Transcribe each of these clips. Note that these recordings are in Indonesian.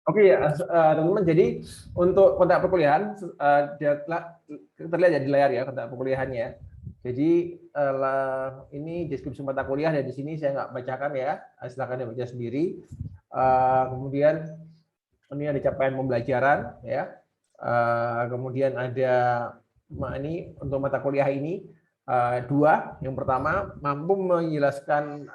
Oke ya, teman-teman. Jadi untuk kontrak perkuliahan terlihat ya di layar ya kontrak perkuliahannya. Jadi ini deskripsi mata kuliah dari sini saya nggak bacakan ya, silakan dibaca sendiri. Kemudian ini ada capaian pembelajaran ya. Kemudian ada ini untuk mata kuliah ini dua. Yang pertama mampu menjelaskan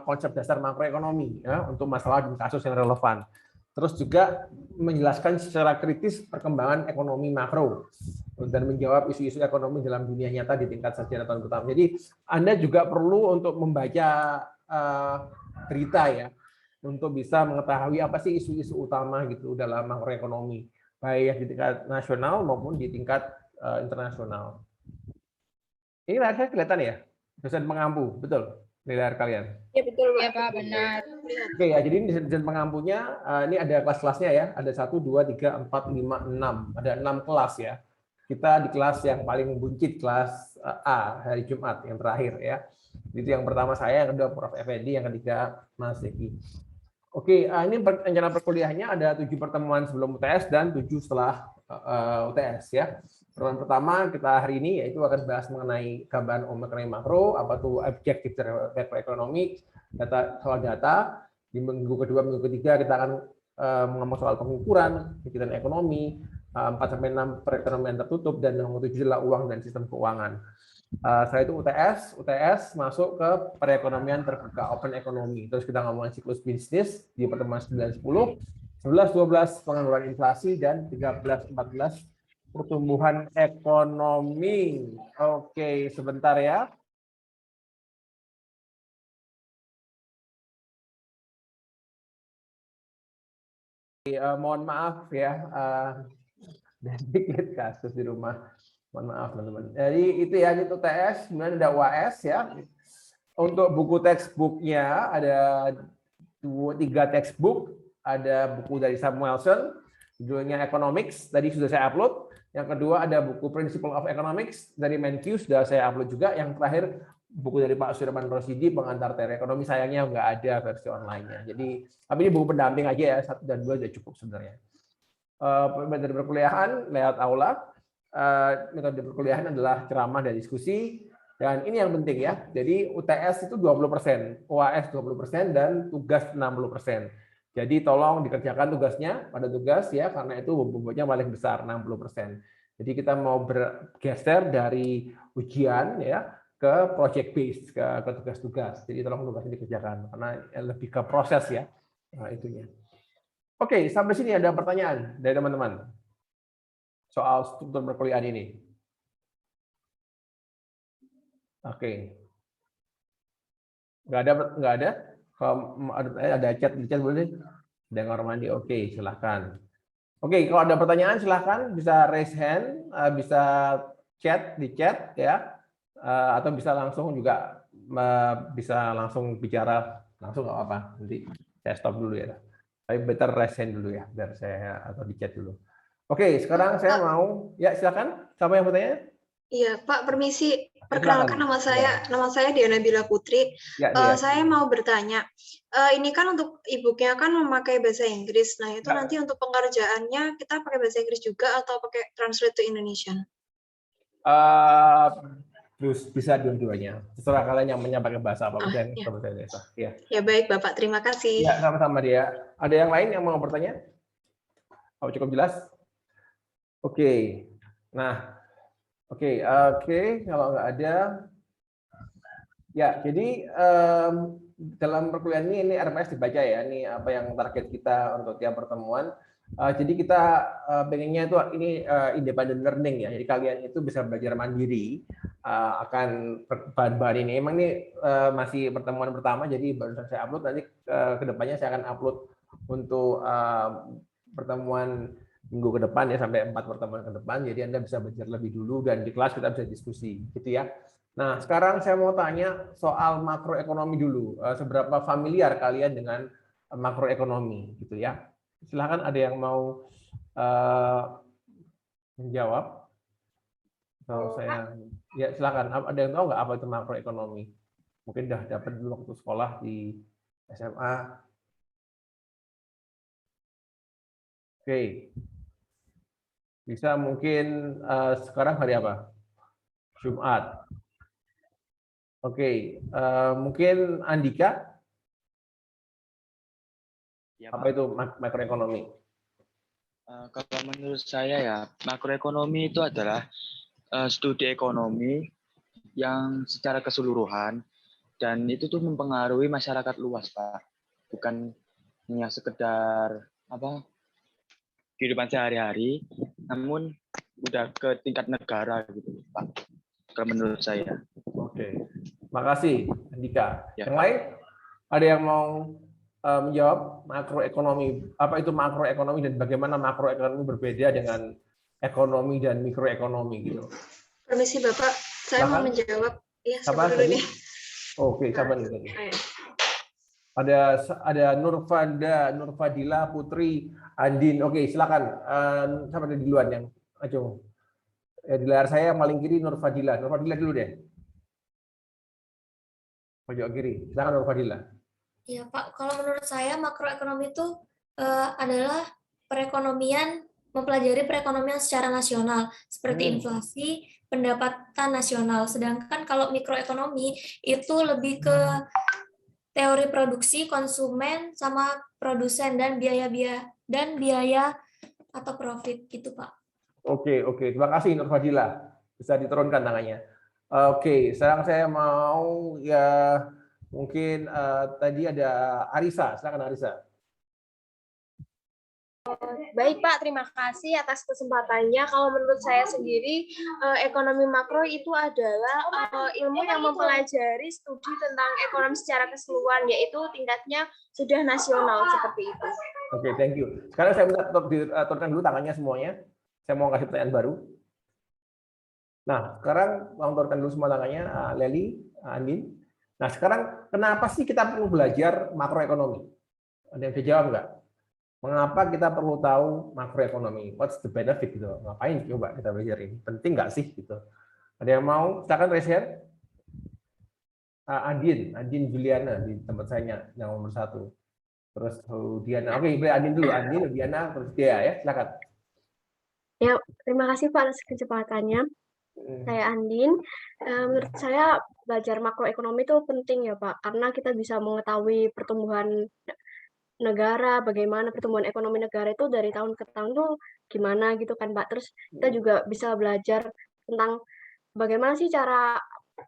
konsep dasar makroekonomi ya untuk masalah dan kasus yang relevan. Terus juga menjelaskan secara kritis perkembangan ekonomi makro dan menjawab isu-isu ekonomi dalam dunia nyata di tingkat sarjana tahun pertama. Jadi Anda juga perlu untuk membaca berita ya, untuk bisa mengetahui apa sih isu-isu utama gitu dalam makroekonomi, baik di tingkat nasional maupun di tingkat internasional. Ini layar kelihatan ya, dosen pengampu, betul di layar kalian? Ya betul Pak. Ya Pak, benar. Oke ya, jadi ini dosen pengampunya, ini ada kelas-kelasnya ya, ada 1, 2, 3, 4, 5, 6, ada 6 kelas ya. Kita di kelas yang paling buncit, kelas A, hari Jumat yang terakhir ya. Itu yang pertama saya, yang kedua Prof. Effendi, yang ketiga Mas Eki. Oke, ini rencana perkuliahannya ada 7 pertemuan sebelum UTS dan 7 setelah UTS ya. Pertemuan pertama kita hari ini yaitu akan bahas mengenai gambaran ekonomi makro, apa tuh objektif makroekonomi, data soal data. Di minggu kedua, minggu ketiga kita akan ngomong soal pengukuran kegiatan ekonomi, 4-6 perekonomian tertutup, dan nomor 7 adalah uang dan sistem keuangan. Setelah itu UTS masuk ke perekonomian terbuka, open economy. Terus kita ngomongin siklus bisnis di pertemuan 9, 10, 11, 12 pengangguran inflasi, dan 13, 14 pertumbuhan ekonomi. Oke, sebentar ya. Mohon maaf ya, dikit kasus di rumah. Mohon maaf teman-teman. Jadi itu ya, ini UTS, kemudian ada UAS ya. Untuk buku textbooknya ada 3 textbook, ada buku dari Samuelson, judulnya Economics, tadi sudah saya upload. Yang kedua ada buku Principle of Economics dari Menkyu, sudah saya upload juga. Yang terakhir buku dari Pak Sudirman Rosidi, Pengantar Teori Ekonomi, sayangnya nggak ada versi online-nya. Jadi, tapi ini buku pendamping aja ya, 1 dan 2 sudah cukup sebenarnya. Metode perkuliahan, layout aula. Metode perkuliahan adalah ceramah dan diskusi. Dan ini yang penting ya. Jadi UTS itu 20%, UAS 20%, dan tugas 60%. Jadi tolong dikerjakan tugasnya pada tugas ya, karena itu bobotnya paling besar 60%. Jadi kita mau bergeser dari ujian ya ke project base, ke tugas-tugas. Jadi tolong tugasnya dikerjakan karena lebih ke proses ya. Nah, itunya. Oke, sampai sini ada pertanyaan dari teman-teman soal struktur perkuliahan ini. Oke, nggak ada. Kalau ada chat di chat boleh. Dengar mandi, oke, silahkan. Oke, kalau ada pertanyaan silahkan bisa raise hand, bisa chat di chat ya, atau bisa langsung juga bisa langsung bicara langsung, nggak apa-apa. Nanti saya stop dulu ya. Tapi better raise hand dulu ya, biar saya atau di chat dulu. Oke, sekarang saya mau ya silakan. Siapa yang bertanya? Iya, Pak, permisi. Silakan. Perkenalkan nama saya Diana Bila Putri. Ya, dia. Saya mau bertanya. Ini kan untuk e-booknya kan memakai bahasa Inggris. Nah, itu Ya. nanti untuk pengerjaannya kita pakai bahasa Inggris juga atau pakai translate to Indonesian? Terus bisa dua-duanya. Terserah kalian yang pakai bahasa apa ya. bahasa Indonesia. Ya. Ya baik, Bapak. Terima kasih. Ya, sama-sama dia. Ada yang lain yang mau bertanya? Oh, cukup jelas? Oke. Nah, oke. Kalau nggak ada, ya. Jadi dalam perkuliahan ini RPS dibaca ya. Ini apa yang target kita untuk tiap pertemuan. Jadi kita pengennya itu ini independent learning ya. Jadi kalian itu bisa belajar mandiri akan bahan-bahan ini. Emang ini masih pertemuan pertama, jadi baru saya upload. Nanti kedepannya saya akan upload untuk pertemuan minggu ke depan ya, sampai 4 pertemuan ke depan. Jadi Anda bisa belajar lebih dulu dan di kelas kita bisa diskusi, gitu ya. Nah, sekarang saya mau tanya soal makroekonomi dulu. Seberapa familiar kalian dengan makroekonomi, gitu ya? Silahkan, ada yang mau menjawab? Atau saya, ya silakan. Ada yang tahu nggak apa itu makroekonomi? Mungkin udah dapat dulu waktu sekolah di SMA. Oke. Bisa mungkin sekarang hari apa? Jumat. Oke. Mungkin Andika, Ya, apa Pak. itu makroekonomi? Kalau menurut saya ya, makroekonomi itu adalah studi ekonomi yang secara keseluruhan dan itu tuh mempengaruhi masyarakat luas, Pak. Bukan hanya sekedar kehidupan sehari-hari, namun udah ke tingkat negara gitu, Pak. Kalau menurut saya. Oke. Makasih, Andika. Ya. Yang lain? Ada yang mau menjawab makroekonomi? Apa itu makroekonomi dan bagaimana makroekonomi berbeda dengan ekonomi dan mikroekonomi gitu? Permisi Bapak, saya mau Silakan. menjawab. Ya, Siapa sabar dulu tadi? deh. Oke, siapa nih tadi? Ayo. Ada Nurfadila Putri Andin. Oke, silakan. Siapa tadi duluan yang Acung? Di layar saya yang paling kiri Nurfadila. Nurfadila dulu deh. Pojok kiri. Silakan Nurfadila. Ya Pak, kalau menurut saya makroekonomi itu adalah perekonomian, mempelajari perekonomian secara nasional seperti inflasi, pendapatan nasional. Sedangkan kalau mikroekonomi itu lebih ke teori produksi, konsumen, sama produsen dan biaya atau profit gitu Pak. Oke. Terima kasih Nurfadila. Bisa diturunkan tangannya. Oke, sekarang saya mau ya mungkin tadi ada Arisa. Silakan Arisa. Baik Pak, terima kasih atas kesempatannya. Kalau menurut saya sendiri, ekonomi makro itu adalah ilmu yang mempelajari studi tentang ekonomi secara keseluruhan, yaitu tingkatnya sudah nasional seperti itu. Oke, thank you. Sekarang saya minta diturunkan dulu tangannya semuanya. Saya mau kasih pertanyaan baru. Nah, sekarang mau turunkan dulu semua tangannya, Leli, Andin. Nah, sekarang kenapa sih kita perlu belajar makroekonomi? Ada yang bisa jawab nggak? Mengapa kita perlu tahu makroekonomi? What's the benefit gitu? Ngapain coba kita belajar ini? Penting nggak sih gitu? Ada yang mau? Silakan raise hand. Andin Juliana di tempat saya yang nomor 1. Terus Diana. Oke, Andin dulu. Andin, Diana, terus dia ya. Silakan. Ya, terima kasih Pak atas kecepatannya. Saya Andin. Menurut saya belajar makroekonomi itu penting ya Pak, karena kita bisa mengetahui pertumbuhan negara, bagaimana pertumbuhan ekonomi negara itu dari tahun ke tahun tuh gimana gitu kan Pak. Terus kita juga bisa belajar tentang bagaimana sih cara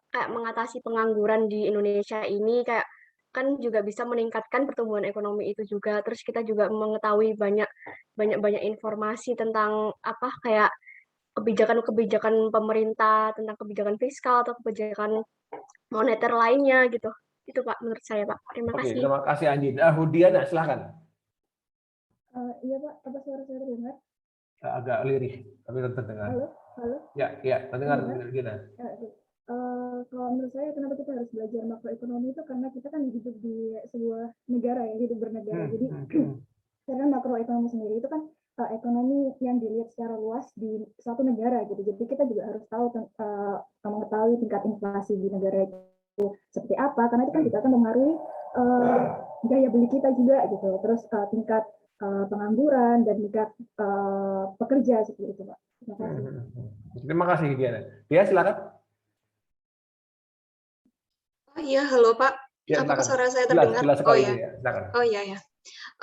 kayak mengatasi pengangguran di Indonesia ini, kayak kan juga bisa meningkatkan pertumbuhan ekonomi itu juga. Terus kita juga mengetahui banyak informasi tentang kayak kebijakan-kebijakan pemerintah, tentang kebijakan fiskal atau kebijakan moneter lainnya gitu. Itu Pak menurut saya Pak. Terima Oke, kasih. terima kasih Andin. Diana, silakan. Iya Pak, apa suara saya terdengar? Agak lirih, tapi tetap terdengar. Halo? Ya, terdengar Diana. Kalau menurut saya, kenapa kita harus belajar makroekonomi itu karena kita kan hidup di sebuah negara ya, hidup bernegara. Jadi karena makroekonomi sendiri itu kan ekonomi yang dilihat secara luas di suatu negara gitu. Jadi kita juga harus tahu mengetahui tingkat inflasi di negara itu seperti apa, karena itu kan juga akan mempengaruhi gaya beli kita juga gitu. Terus tingkat pengangguran dan tingkat pekerja seperti itu Pak. Terima kasih. Terima kasih Diana. Dia silakan. Oh iya, halo Pak. Ya, Apakah silakan. suara saya terdengar? Jelas sekali Oh ya. ya. Silakan. Oh iya.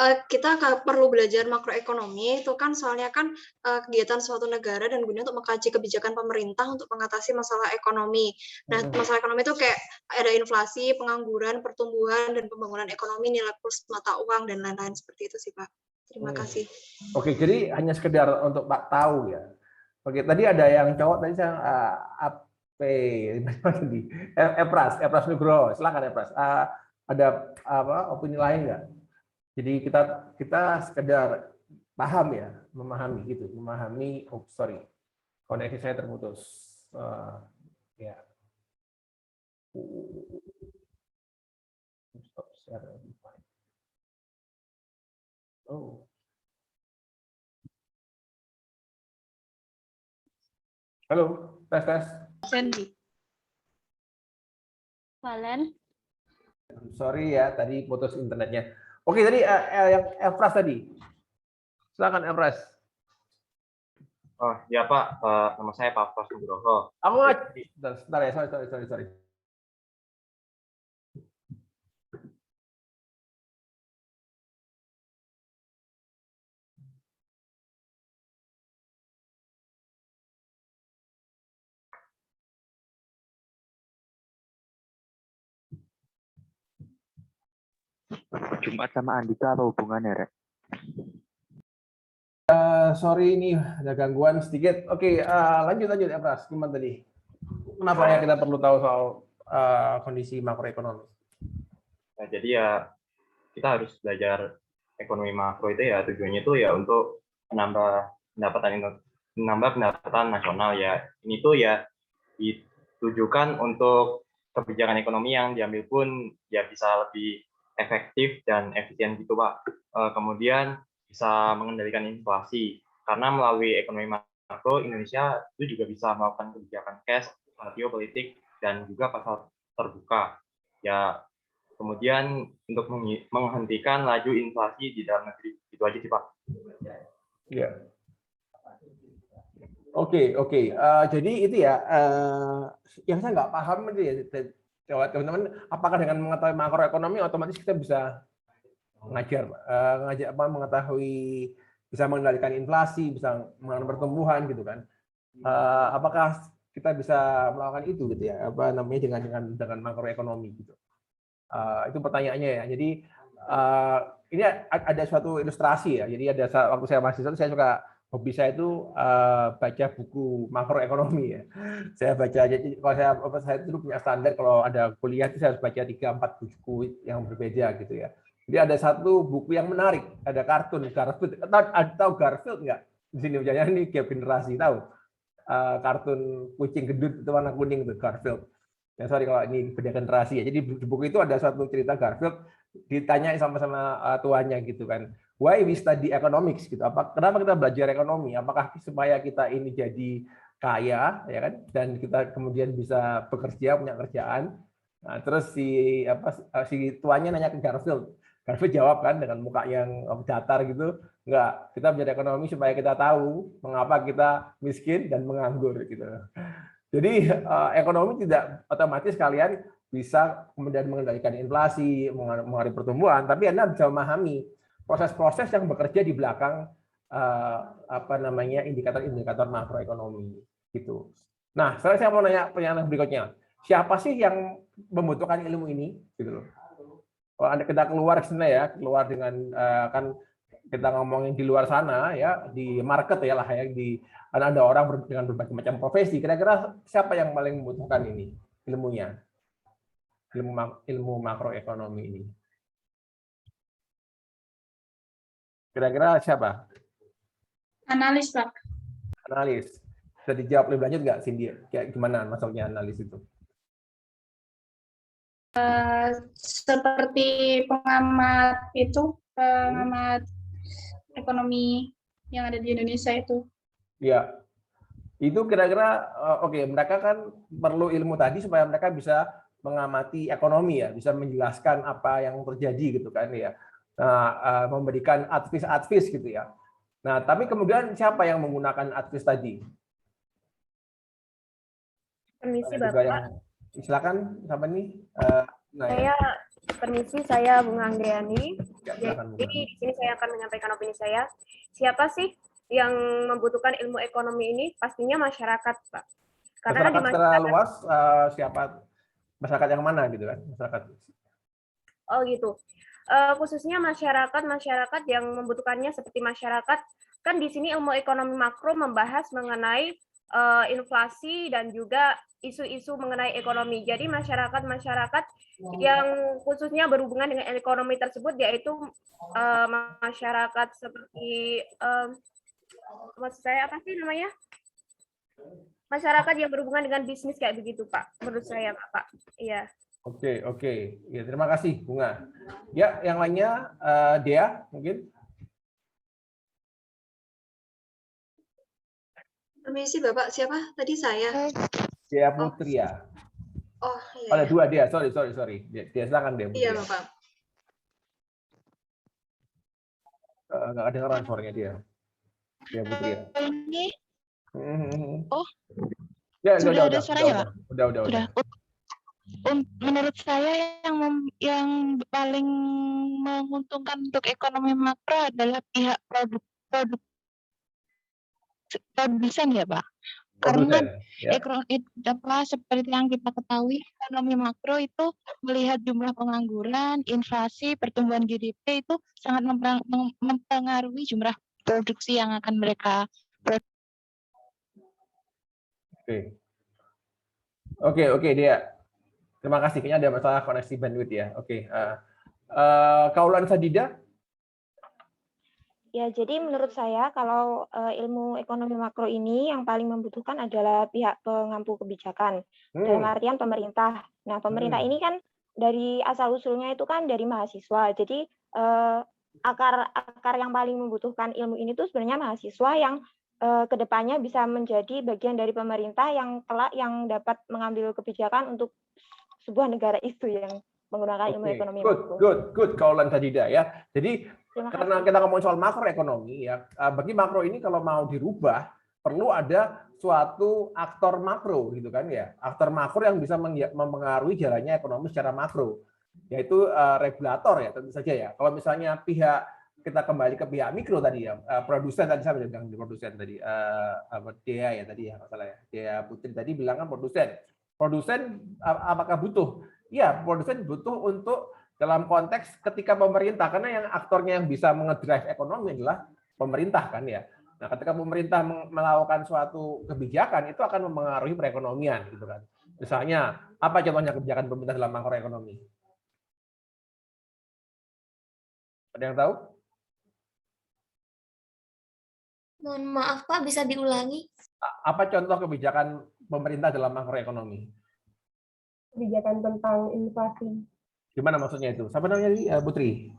Kita perlu belajar makroekonomi itu kan soalnya kan kegiatan suatu negara dan guna untuk mengkaji kebijakan pemerintah untuk mengatasi masalah ekonomi. Nah, masalah ekonomi itu kayak ada inflasi, pengangguran, pertumbuhan, dan pembangunan ekonomi, nilai kurs mata uang, dan lain-lain seperti itu sih Pak. Terima kasih. Oke, jadi hanya sekedar untuk Pak tahu ya. Oke, tadi ada yang cowok tadi saya Epras Nugroho. Silakan Epras. Ada opini lain nggak? Jadi kita sekedar paham ya, memahami gitu, memahami. Oh sorry, koneksi saya terputus. Ya. Stop share. Oh. Halo, tes. Sandy. Valen. Sorry ya, tadi putus internetnya. Oke, tadi yang Efras tadi. Silakan Emres. Oh ya Pak, nama saya Pak Fas Nugroho. Aku sebentar ya, sorry. Jumat sama Andika apa hubungannya, Rek? Sorry ini ada gangguan sedikit. Oke, lanjut Emres. Gimana tadi? Kenapa ya kita perlu tahu soal kondisi makroekonomi? Nah, jadi ya kita harus belajar ekonomi makro itu ya tujuannya itu ya untuk menambah pendapatan nasional ya. Ini tuh ya ditujukan untuk kebijakan ekonomi yang diambil pun ya bisa lebih efektif dan efisien gitu Pak. Kemudian bisa mengendalikan inflasi karena melalui ekonomi makro Indonesia itu juga bisa melakukan kebijakan cash, rasio politik dan juga pasar terbuka. Ya kemudian untuk menghentikan laju inflasi di dalam negeri itu aja sih Pak. Ya. Oke. Jadi itu ya yang saya nggak paham itu ya teman-teman, apakah dengan mengetahui makroekonomi otomatis kita bisa mengetahui, bisa mengendalikan inflasi, bisa mengendalikan pertumbuhan gitu kan? Apakah kita bisa melakukan itu gitu ya? Apa namanya dengan makroekonomi gitu? Itu pertanyaannya ya. Jadi ini ada suatu ilustrasi ya. Jadi ada waktu saya mahasiswa saya suka, hobi saya itu baca buku makroekonomi ya. Saya baca, kalau saya dulu punya standar kalau ada kuliah itu saya harus baca 3-4 buku yang berbeda gitu ya. Jadi ada satu buku yang menarik, ada kartun Garfield. Tahu Garfield nggak? Di sini jangan ini gap generasi tahu. Kartun kucing gendut itu warna kuning itu Garfield. Ya sorry kalau ini beda generasi ya. Jadi di buku itu ada suatu cerita Garfield ditanya sama tuannya gitu kan. Why we study economics gitu. Kenapa kita belajar ekonomi? Apakah supaya kita ini jadi kaya ya kan, dan kita kemudian bisa bekerja, punya kerjaan. Nah, terus si tuannya nanya ke Garfield. Garfield jawab kan dengan muka yang datar gitu, enggak, kita belajar ekonomi supaya kita tahu mengapa kita miskin dan menganggur gitu. Jadi ekonomi tidak otomatis kalian bisa kemudian mengendalikan inflasi, mengalami pertumbuhan, tapi Anda bisa memahami proses-proses yang bekerja di belakang indikator-indikator makroekonomi gitu. Nah, sekarang saya mau nanya pertanyaan berikutnya. Siapa sih yang membutuhkan ilmu ini gitu loh? Kalau kita keluar sana ya, keluar dengan kan kita ngomongin di luar sana ya, di market ya lah ya, ada orang dengan berbagai macam profesi. Kira-kira siapa yang paling membutuhkan ini ilmunya? Ilmu makroekonomi ini. Kira-kira siapa? Analis, Pak. Analis. Bisa dijawab lebih lanjut nggak, Cindy? Kayak gimana maksudnya analis itu? Seperti pengamat ekonomi yang ada di Indonesia itu. Ya, itu kira-kira oke, mereka kan perlu ilmu tadi supaya mereka bisa mengamati ekonomi ya, bisa menjelaskan apa yang terjadi gitu kan ya. Nah, memberikan advice gitu ya. Nah, tapi kemudian siapa yang menggunakan advice tadi? Permisi Ada juga Bapak. yang, silakan sama nih. Permisi, saya Bunga Anggreni. Ya, silakan, Bunga. Jadi di sini saya akan menyampaikan opini saya. Siapa sih yang membutuhkan ilmu ekonomi ini? Pastinya masyarakat, Pak. Karena masyarakat di secara luas siapa? Masyarakat yang mana gitu kan? Masyarakat. Oh gitu. Khususnya masyarakat yang membutuhkannya seperti masyarakat, kan di sini ilmu ekonomi makro membahas mengenai inflasi dan juga isu-isu mengenai ekonomi. Jadi masyarakat yang khususnya berhubungan dengan ekonomi tersebut yaitu masyarakat seperti maksud saya apa sih namanya? Masyarakat yang berhubungan dengan bisnis kayak begitu, Pak. Menurut saya, Pak. Iya. Oke. Ya, terima kasih, Bunga. Ya, yang lainnya, Dea, mungkin? Permisi Bapak, siapa tadi saya? Dea Putri ya. Oh iya. Ada dua Dea, sorry. Dea, silakan Dea. Iya Bapak. Nggak kedengeran suaranya dia. Ya Putri ya. Ini Oh, Ya, sudah ada suaranya, Pak? udah. Menurut saya yang paling menguntungkan untuk ekonomi makro adalah pihak produsen ya, Pak. Karena seperti yang kita ketahui, ekonomi makro itu melihat jumlah pengangguran, inflasi, pertumbuhan GDP itu sangat mempengaruhi jumlah produksi yang akan mereka Oke, dia. Terima kasih. Kayaknya ada masalah koneksi bandwidth ya. Oke. Kaulan Sadida? Ya, jadi menurut saya kalau ilmu ekonomi makro ini yang paling membutuhkan adalah pihak pengampu kebijakan, dalam artian pemerintah. Nah, pemerintah ini kan dari asal-usulnya itu kan dari mahasiswa. Jadi akar yang paling membutuhkan ilmu ini tuh sebenarnya mahasiswa yang kedepannya bisa menjadi bagian dari pemerintah yang kelak yang dapat mengambil kebijakan untuk sebuah negara itu yang menggunakan ilmu ekonomi makro. Good. Kaulan Sadida ya. Jadi karena kita ngomong soal makroekonomi ya, bagi makro ini kalau mau dirubah perlu ada suatu aktor makro gitu kan ya, aktor makro yang bisa mempengaruhi jalannya ekonomi secara makro, yaitu regulator ya tentu saja ya. Kalau misalnya kita kembali ke pihak mikro tadi ya, produsen tadi saya bilang produsen tadi, Dea ya tadi ya masalah ya, Dea Putri tadi bilang kan produsen apakah butuh? Ya produsen butuh untuk dalam konteks ketika pemerintah, karena yang aktornya yang bisa mengedrive ekonomi adalah pemerintah kan ya. Nah, ketika pemerintah melakukan suatu kebijakan itu akan mempengaruhi perekonomian gitu kan. Misalnya, apa contohnya kebijakan pemerintah dalam makroekonomi? Ada yang tahu? Mohon maaf Pak, bisa diulangi? Apa contoh kebijakan pemerintah dalam makroekonomi? Kebijakan tentang inflasi. Gimana maksudnya itu? Siapa namanya Putri?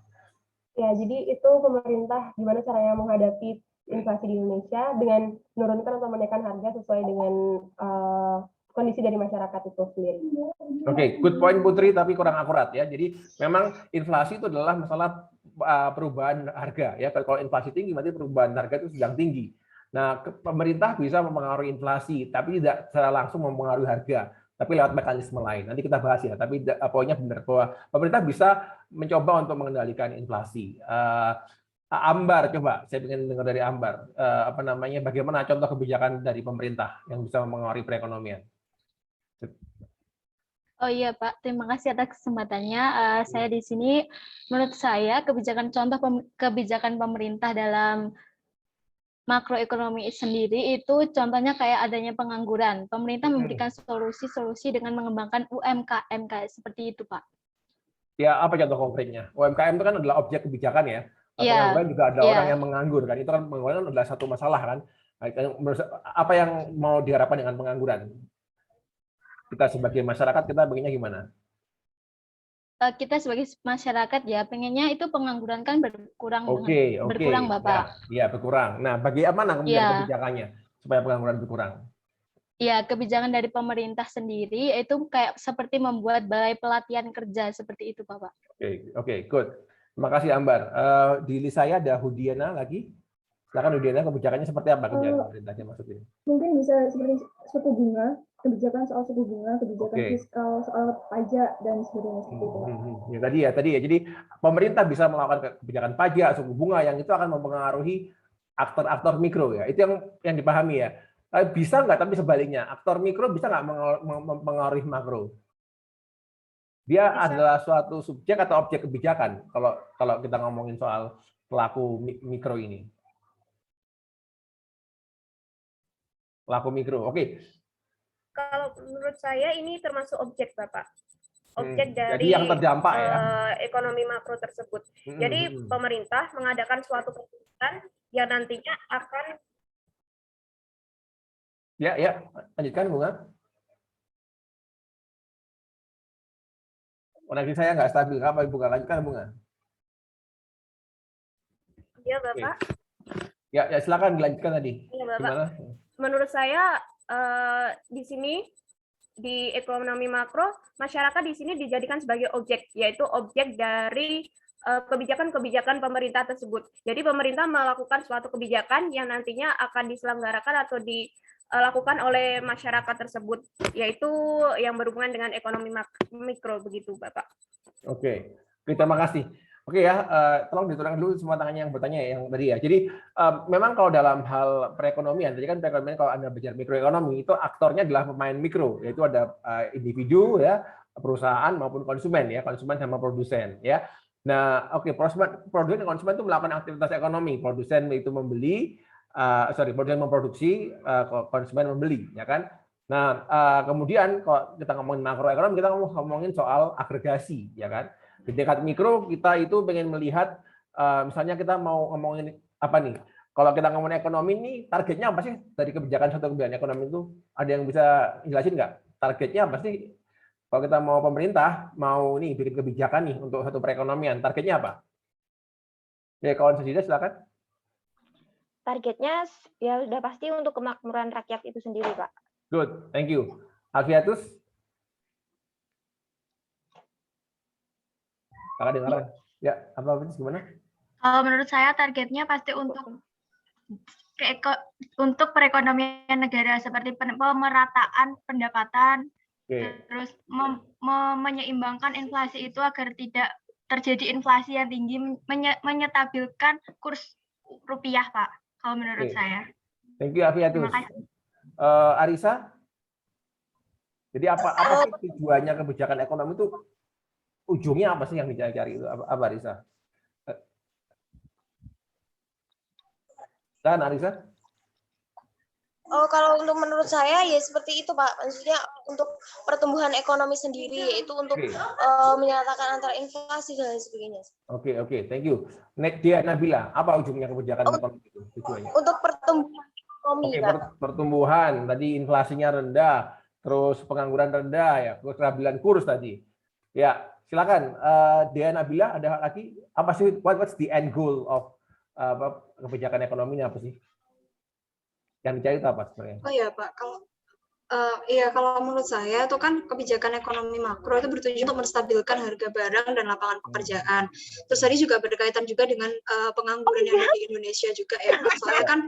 Ya, jadi itu pemerintah gimana caranya menghadapi inflasi di Indonesia dengan menurunkan atau menaikkan harga sesuai dengan kondisi dari masyarakat itu sendiri. Oke, good point Putri, tapi kurang akurat ya. Jadi memang inflasi itu adalah masalah perubahan harga ya. Kalau inflasi tinggi berarti perubahan harga itu sedang tinggi. Nah, pemerintah bisa mempengaruhi inflasi, tapi tidak secara langsung mempengaruhi harga, tapi lewat mekanisme lain. Nanti kita bahas ya. Tapi poinnya benar bahwa pemerintah bisa mencoba untuk mengendalikan inflasi. Ambar, coba saya ingin dengar dari Ambar. Bagaimana contoh kebijakan dari pemerintah yang bisa mempengaruhi perekonomian? Oh iya Pak, terima kasih atas kesempatannya. Saya di sini, menurut saya kebijakan pemerintah dalam makroekonomi sendiri itu contohnya kayak adanya pengangguran. Pemerintah memberikan solusi-solusi dengan mengembangkan UMKM kayak seperti itu Pak. Ya, apa contoh konkretnya? UMKM itu kan adalah objek kebijakan ya. Pengangguran juga ada orang yang menganggur kan. Itu kan pengangguran adalah satu masalah kan. Apa yang mau diharapkan dengan pengangguran? Kita sebagai masyarakat kita pengennya gimana? Kita sebagai masyarakat ya pengennya itu pengangguran kan berkurang. Berkurang Bapak. Ya, berkurang. Nah, bagaimana kemudian kebijakannya supaya pengangguran berkurang? Ya, kebijakan dari pemerintah sendiri itu kayak seperti membuat balai pelatihan kerja seperti itu, Bapak. Oke, good. Terima kasih Ambar. Di list saya ada Hudiana lagi. Silakan Hudiana, kebijakannya seperti apa kebijakan pemerintahnya maksudnya? Mungkin bisa seperti suku bunga, kebijakan soal suku bunga, kebijakan fiskal, soal pajak dan sebagainya seperti itu. Tadi ya. Jadi pemerintah bisa melakukan kebijakan pajak, suku bunga yang itu akan mempengaruhi aktor-aktor mikro ya. Itu yang dipahami ya. Bisa nggak? Tapi sebaliknya, aktor mikro bisa nggak mempengaruhi makro? Dia adalah suatu subjek atau objek kebijakan kalau kita ngomongin soal pelaku mikro ini. Pelaku mikro, oke. Kalau menurut saya ini termasuk objek, Bapak. Objek dari jadi yang terdampak ya ekonomi makro tersebut. Jadi pemerintah mengadakan suatu kebijakan yang nantinya akan Ya, lanjutkan Bunga. Koneksi saya nggak stabil, apa Bunga? Lanjutkan Bunga. Ya, Bapak. Ya, silakan dilanjutkan tadi. Ya, Bapak. Gimana? Menurut saya di sini di ekonomi makro, masyarakat di sini dijadikan sebagai objek, yaitu objek dari kebijakan-kebijakan pemerintah tersebut. Jadi pemerintah melakukan suatu kebijakan yang nantinya akan diselenggarakan atau dilakukan oleh masyarakat tersebut, yaitu yang berhubungan dengan ekonomi mikro begitu, Bapak. Oke, terima kasih. Oke ya, tolong diturunkan dulu semua tangannya yang bertanya yang tadi ya. Jadi memang kalau dalam hal perekonomian, tadi kan perekonomian kalau Anda bicara mikroekonomi itu aktornya adalah pemain mikro, yaitu ada individu ya, perusahaan maupun konsumen ya, konsumen sama produsen ya. Nah, oke, produsen dan konsumen itu melakukan aktivitas ekonomi. Produsen itu membeli, produsen memproduksi, konsumen membeli, ya kan? Nah, kemudian kalau kita ngomongin makroekonomi, kita ngomongin soal agregasi, ya kan? Di tingkat mikro kita itu pengen melihat, misalnya kita mau ngomongin apa nih? Kalau kita ngomongin ekonomi nih, targetnya apa sih dari kebijakan suatu kebijakan ekonomi itu? Ada yang bisa jelasin nggak? Targetnya apa sih? Kalau kita mau pemerintah mau nih bikin kebijakan nih untuk satu perekonomian, targetnya apa? Ya, kawan Sejida silakan. Targetnya ya udah pasti untuk kemakmuran rakyat itu sendiri, Pak. Good, thank you. Alfiatus? Kakak dengaran? Ya, apa gimana? Kalau menurut saya targetnya pasti untuk perekonomian negara seperti pemerataan pendapatan, terus menyeimbangkan inflasi itu agar tidak terjadi inflasi yang tinggi, menyetabilkan kurs rupiah, Pak. Kalau menurut saya. Thank you, Alfiatus. Terima kasih. Arisa? Jadi apa sih tujuannya kebijakan ekonomi itu? Ujungnya apa sih yang dicari itu? Apa Arisa? Dan Arisa? Oh, kalau untuk menurut saya ya seperti itu, Pak. Maksudnya untuk pertumbuhan ekonomi sendiri, yaitu untuk menyatakan antara inflasi dan lain sebagainya. Oke, thank you. Dia Nabila, apa ujungnya kebijakan ekonomi itu tujuannya? Untuk pertumbuhan ekonomi, Pak. Pertumbuhan, tadi inflasinya rendah, terus pengangguran rendah, ya, kestabilan kurs tadi. Ya, silakan. Dia Nabila, ada lagi? Apa sih? What's the end goal of kebijakan ekonomi ini apa sih? Yang dicari itu apa sebenarnya? Oh ya Pak, kalau menurut saya itu kan kebijakan ekonomi makro itu bertujuan untuk menstabilkan harga barang dan lapangan pekerjaan. Terus tadi juga berkaitan juga dengan pengangguran yang ada di Indonesia juga ya Pak. Soalnya kan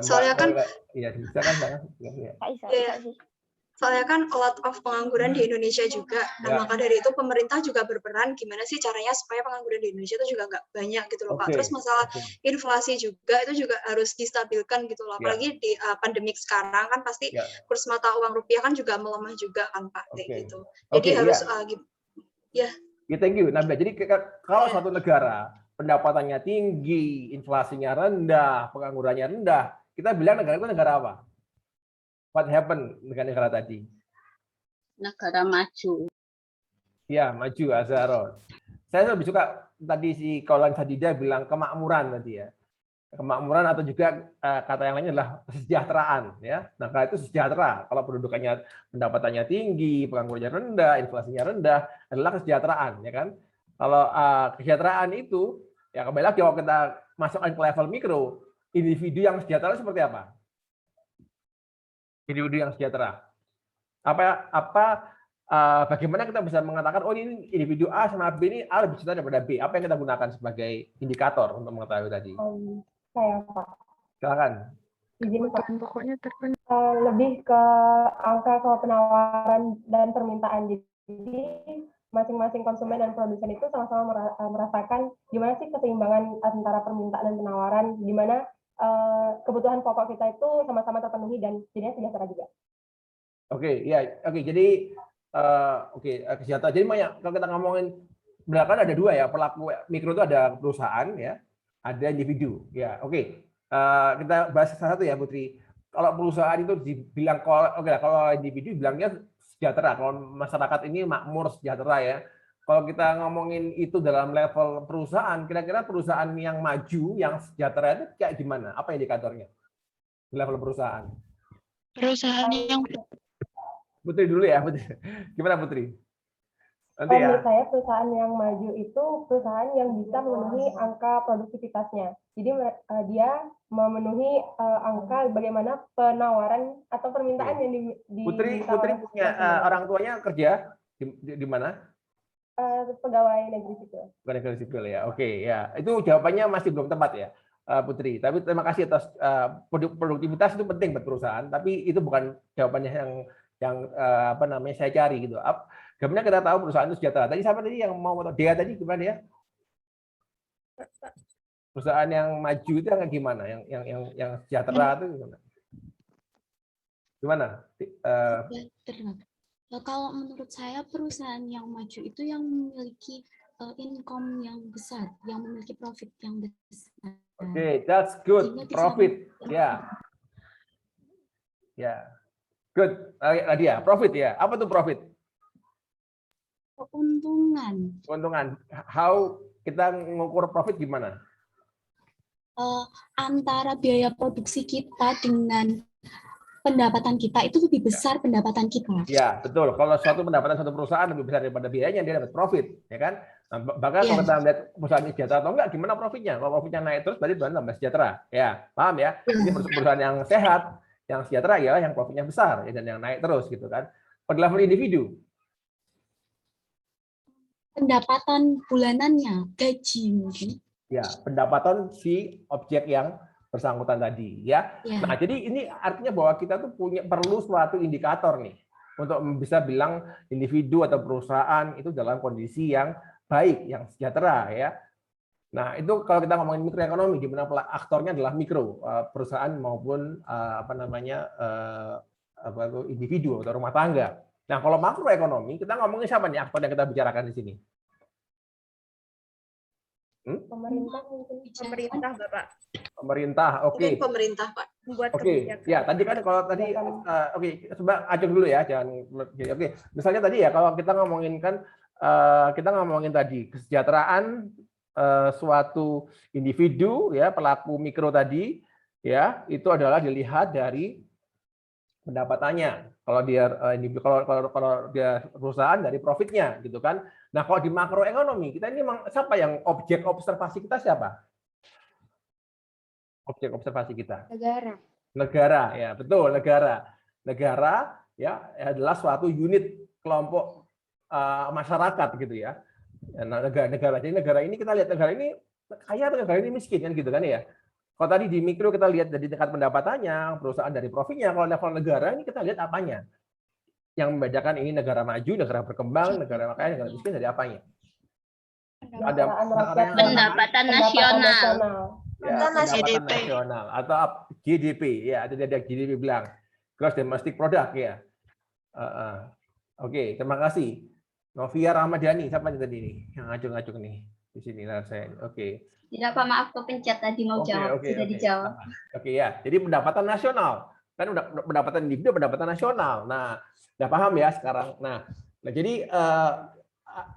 soalnya kan soalnya kan a lot of pengangguran di Indonesia juga. Nah, maka dari itu pemerintah juga berperan gimana sih caranya supaya pengangguran di Indonesia itu juga nggak banyak gitu loh, Pak. Terus masalah inflasi juga itu juga harus distabilkan gitu loh. Apalagi di pandemik sekarang kan pasti kurs mata uang rupiah kan juga melemah juga kan, Pak, kayak gitu. Jadi harus thank you. Nah, jadi kalau suatu negara pendapatannya tinggi, inflasinya rendah, penganggurannya rendah, kita bilang negara itu negara apa? What happened dengan negara tadi? Negara maju. Ya, maju, Azharon. Saya lebih suka tadi si Kaulan Sadida bilang kemakmuran tadi ya. Kemakmuran atau juga kata yang lainnya adalah kesejahteraan ya. Negara itu sejahtera kalau pendapatannya tinggi, penganggurannya rendah, inflasinya rendah adalah kesejahteraan ya kan. Kalau kesejahteraan itu ya kembali lagi kalau kita masukkan ke level mikro, individu yang sejahtera seperti apa? Individu yang sejahtera. Bagaimana kita bisa mengatakan oh ini individu A sama B ini A lebih sejahtera daripada B? Apa yang kita gunakan sebagai indikator untuk mengetahui tadi? Saya Pak. Silakan. Izin Pak. Pokoknya lebih ke angka penawaran dan permintaan. Jadi masing-masing konsumen dan produsen itu sama-sama merasakan gimana sih keseimbangan antara permintaan dan penawaran, di mana kebutuhan pokok kita itu sama-sama terpenuhi dan jadinya sejahtera juga. Jadi kesejahteraan. Jadi kalau kita ngomongin berarti ada dua ya, pelaku mikro itu ada perusahaan ya, ada individu ya. Kita bahas satu ya Putri. Kalau perusahaan itu dibilang kalau individu bilangnya sejahtera, kalau masyarakat ini makmur sejahtera ya. Kalau kita ngomongin itu dalam level perusahaan, kira-kira perusahaan yang maju, yang sejahtera itu kayak gimana? Apa indikatornya di level perusahaan? Perusahaan yang Putri dulu ya, Putri. Gimana Putri? Nanti ya. Menurut saya perusahaan yang maju itu perusahaan yang bisa memenuhi angka produktivitasnya. Jadi dia memenuhi angka bagaimana penawaran atau permintaan yang Putri punya orang tuanya kerja? Di mana? Pegawai negeri sipil. Bukan negeri sipil ya. Oke, ya. Itu jawabannya masih belum tepat ya, Putri. Tapi terima kasih atas produktivitas itu penting buat perusahaan, tapi itu bukan jawabannya yang apa namanya saya cari gitu. Gimana kita tahu perusahaan itu sejahtera? Tadi siapa tadi yang mau Dea tadi gimana ya? Perusahaan yang maju itu yang gimana? Yang sejahtera itu gimana? Gimana? Kalau menurut saya perusahaan yang maju itu yang memiliki income yang besar, yang memiliki profit yang besar. Oke, that's good. Profit, ya, ya, good. Tadi ya, profit ya. Apa tuh profit? Keuntungan. Keuntungan. How kita mengukur profit gimana? Antara biaya produksi kita dengan pendapatan kita itu lebih besar pendapatan kita. Ya, betul. Kalau suatu pendapatan satu perusahaan lebih besar daripada biayanya, dia dapat profit, ya kan? Nah, bahkan kalau kita lihat perusahaan ini sejahtera atau enggak, gimana profitnya? Kalau profitnya naik terus, berarti perusahaan tambah sejahtera. Ya, paham ya? Jadi perusahaan yang sehat, yang sejahtera ya, yang profitnya besar, ya, dan yang naik terus, gitu kan? Pada level individu. Pendapatan bulanannya, gaji mungkin. Ya, pendapatan si objek yang bersangkutan tadi ya. Nah, jadi ini artinya bahwa kita tuh perlu suatu indikator nih untuk bisa bilang individu atau perusahaan itu dalam kondisi yang baik, yang sejahtera ya. Nah, itu kalau kita ngomongin mikroekonomi, di mana aktornya adalah mikro, perusahaan maupun apa namanya individu atau rumah tangga. Nah, kalau makroekonomi, kita ngomongin siapa nih aktor yang kita bicarakan di sini? Pemerintah mungkin. Pemerintah, Bapak. Pemerintah, oke. Pemerintah, Pak. Oke, ya tadi kan kalau tadi, oke, coba acung dulu ya, jangan. Oke, misalnya tadi ya kalau kita ngomongin kan, kita ngomongin tadi kesejahteraan suatu individu ya, pelaku mikro tadi ya, itu adalah dilihat dari pendapatannya. Kalau dia kalau dia perusahaan dari profitnya gitu kan. Nah, kalau di makroekonomi kita ini siapa yang objek observasi kita siapa? Objek observasi kita. Negara ya, betul, negara. Negara ya adalah suatu unit kelompok masyarakat gitu ya. Nah, negara. Jadi negara ini kita lihat negara ini kaya atau negara ini miskin kan gitu kan ya. Kalau tadi di mikro kita lihat dari tingkat pendapatannya, perusahaan dari profitnya, kalau level negara ini kita lihat apanya. Yang membedakan ini negara maju, negara berkembang, negara kaya, negara miskin dari apanya? Ada pendapatan nasional. Ya, pendapatan nasional atau GDP ya, ada GDP bilang gross domestic product ya. Oke, terima kasih. Novia Ramadhani, siapa nih tadi nih yang ngacung-ngacung nih di sini saya. Oke. Tidak Pak, maaf kepencet tadi mau jawab, sudah dijawab. Oke ya, jadi pendapatan nasional kan pendapatan individu, pendapatan nasional. Nah, udah paham ya sekarang. Nah jadi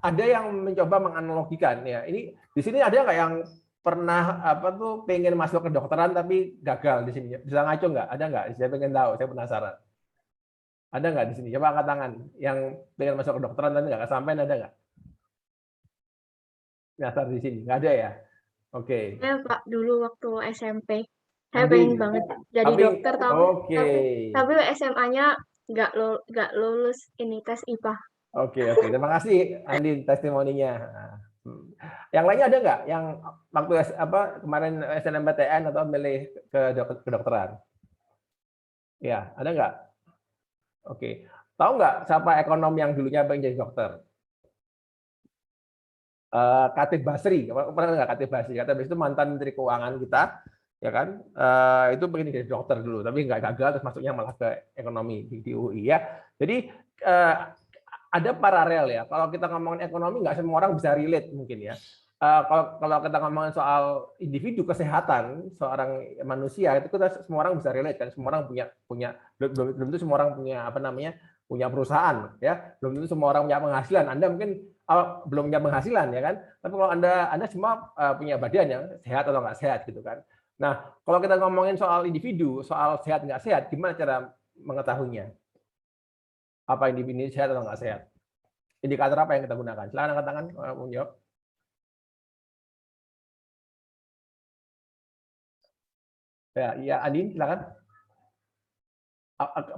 ada yang mencoba menganalogikan ya. Ini di sini ada nggak yang pernah pengen masuk ke kedokteran tapi gagal di sini? Bisa ngaco nggak? Ada nggak? Saya pengen tahu, saya penasaran. Ada nggak di sini? Coba angkat tangan. Yang pengen masuk ke kedokteran tapi nggak kesampaian, ada nggak? Nyasar di sini, nggak ada ya? Oke. Ya Pak, dulu waktu SMP saya pengen banget jadi dokter, tapi SMA-nya nggak lulus ini tes IPA. Oke, terima kasih Andin testimoninya. Yang lainnya ada nggak yang waktu kemarin SNMPTN atau milih ke kedokteran? Ya, ada nggak? Oke, tahu nggak siapa ekonom yang dulunya pengen jadi dokter? Khatib Basri, pernah nggak Khatib Basri? Khatib Basri itu mantan Menteri Keuangan kita, ya kan? Itu pengen jadi dokter dulu, tapi nggak gagal, terus masuknya malah ke ekonomi di UI ya. Jadi ada paralel ya. Kalau kita ngomongin ekonomi, nggak semua orang bisa relate mungkin ya. Kalau kita ngomongin soal individu kesehatan seorang manusia itu kita semua orang bisa relate kan. Semua orang punya belum tentu semua orang punya perusahaan ya. Belum tentu semua orang punya penghasilan. Anda mungkin belum punya penghasilan ya kan. Tapi kalau Anda semua punya badan yang sehat atau nggak sehat gitu kan. Nah, kalau kita ngomongin soal individu, soal sehat nggak sehat, gimana cara mengetahuinya? Apa individu sehat atau nggak sehat? Indikator apa yang kita gunakan? Silakan angkat tangan, menjawab. Ya, Andin, silakan.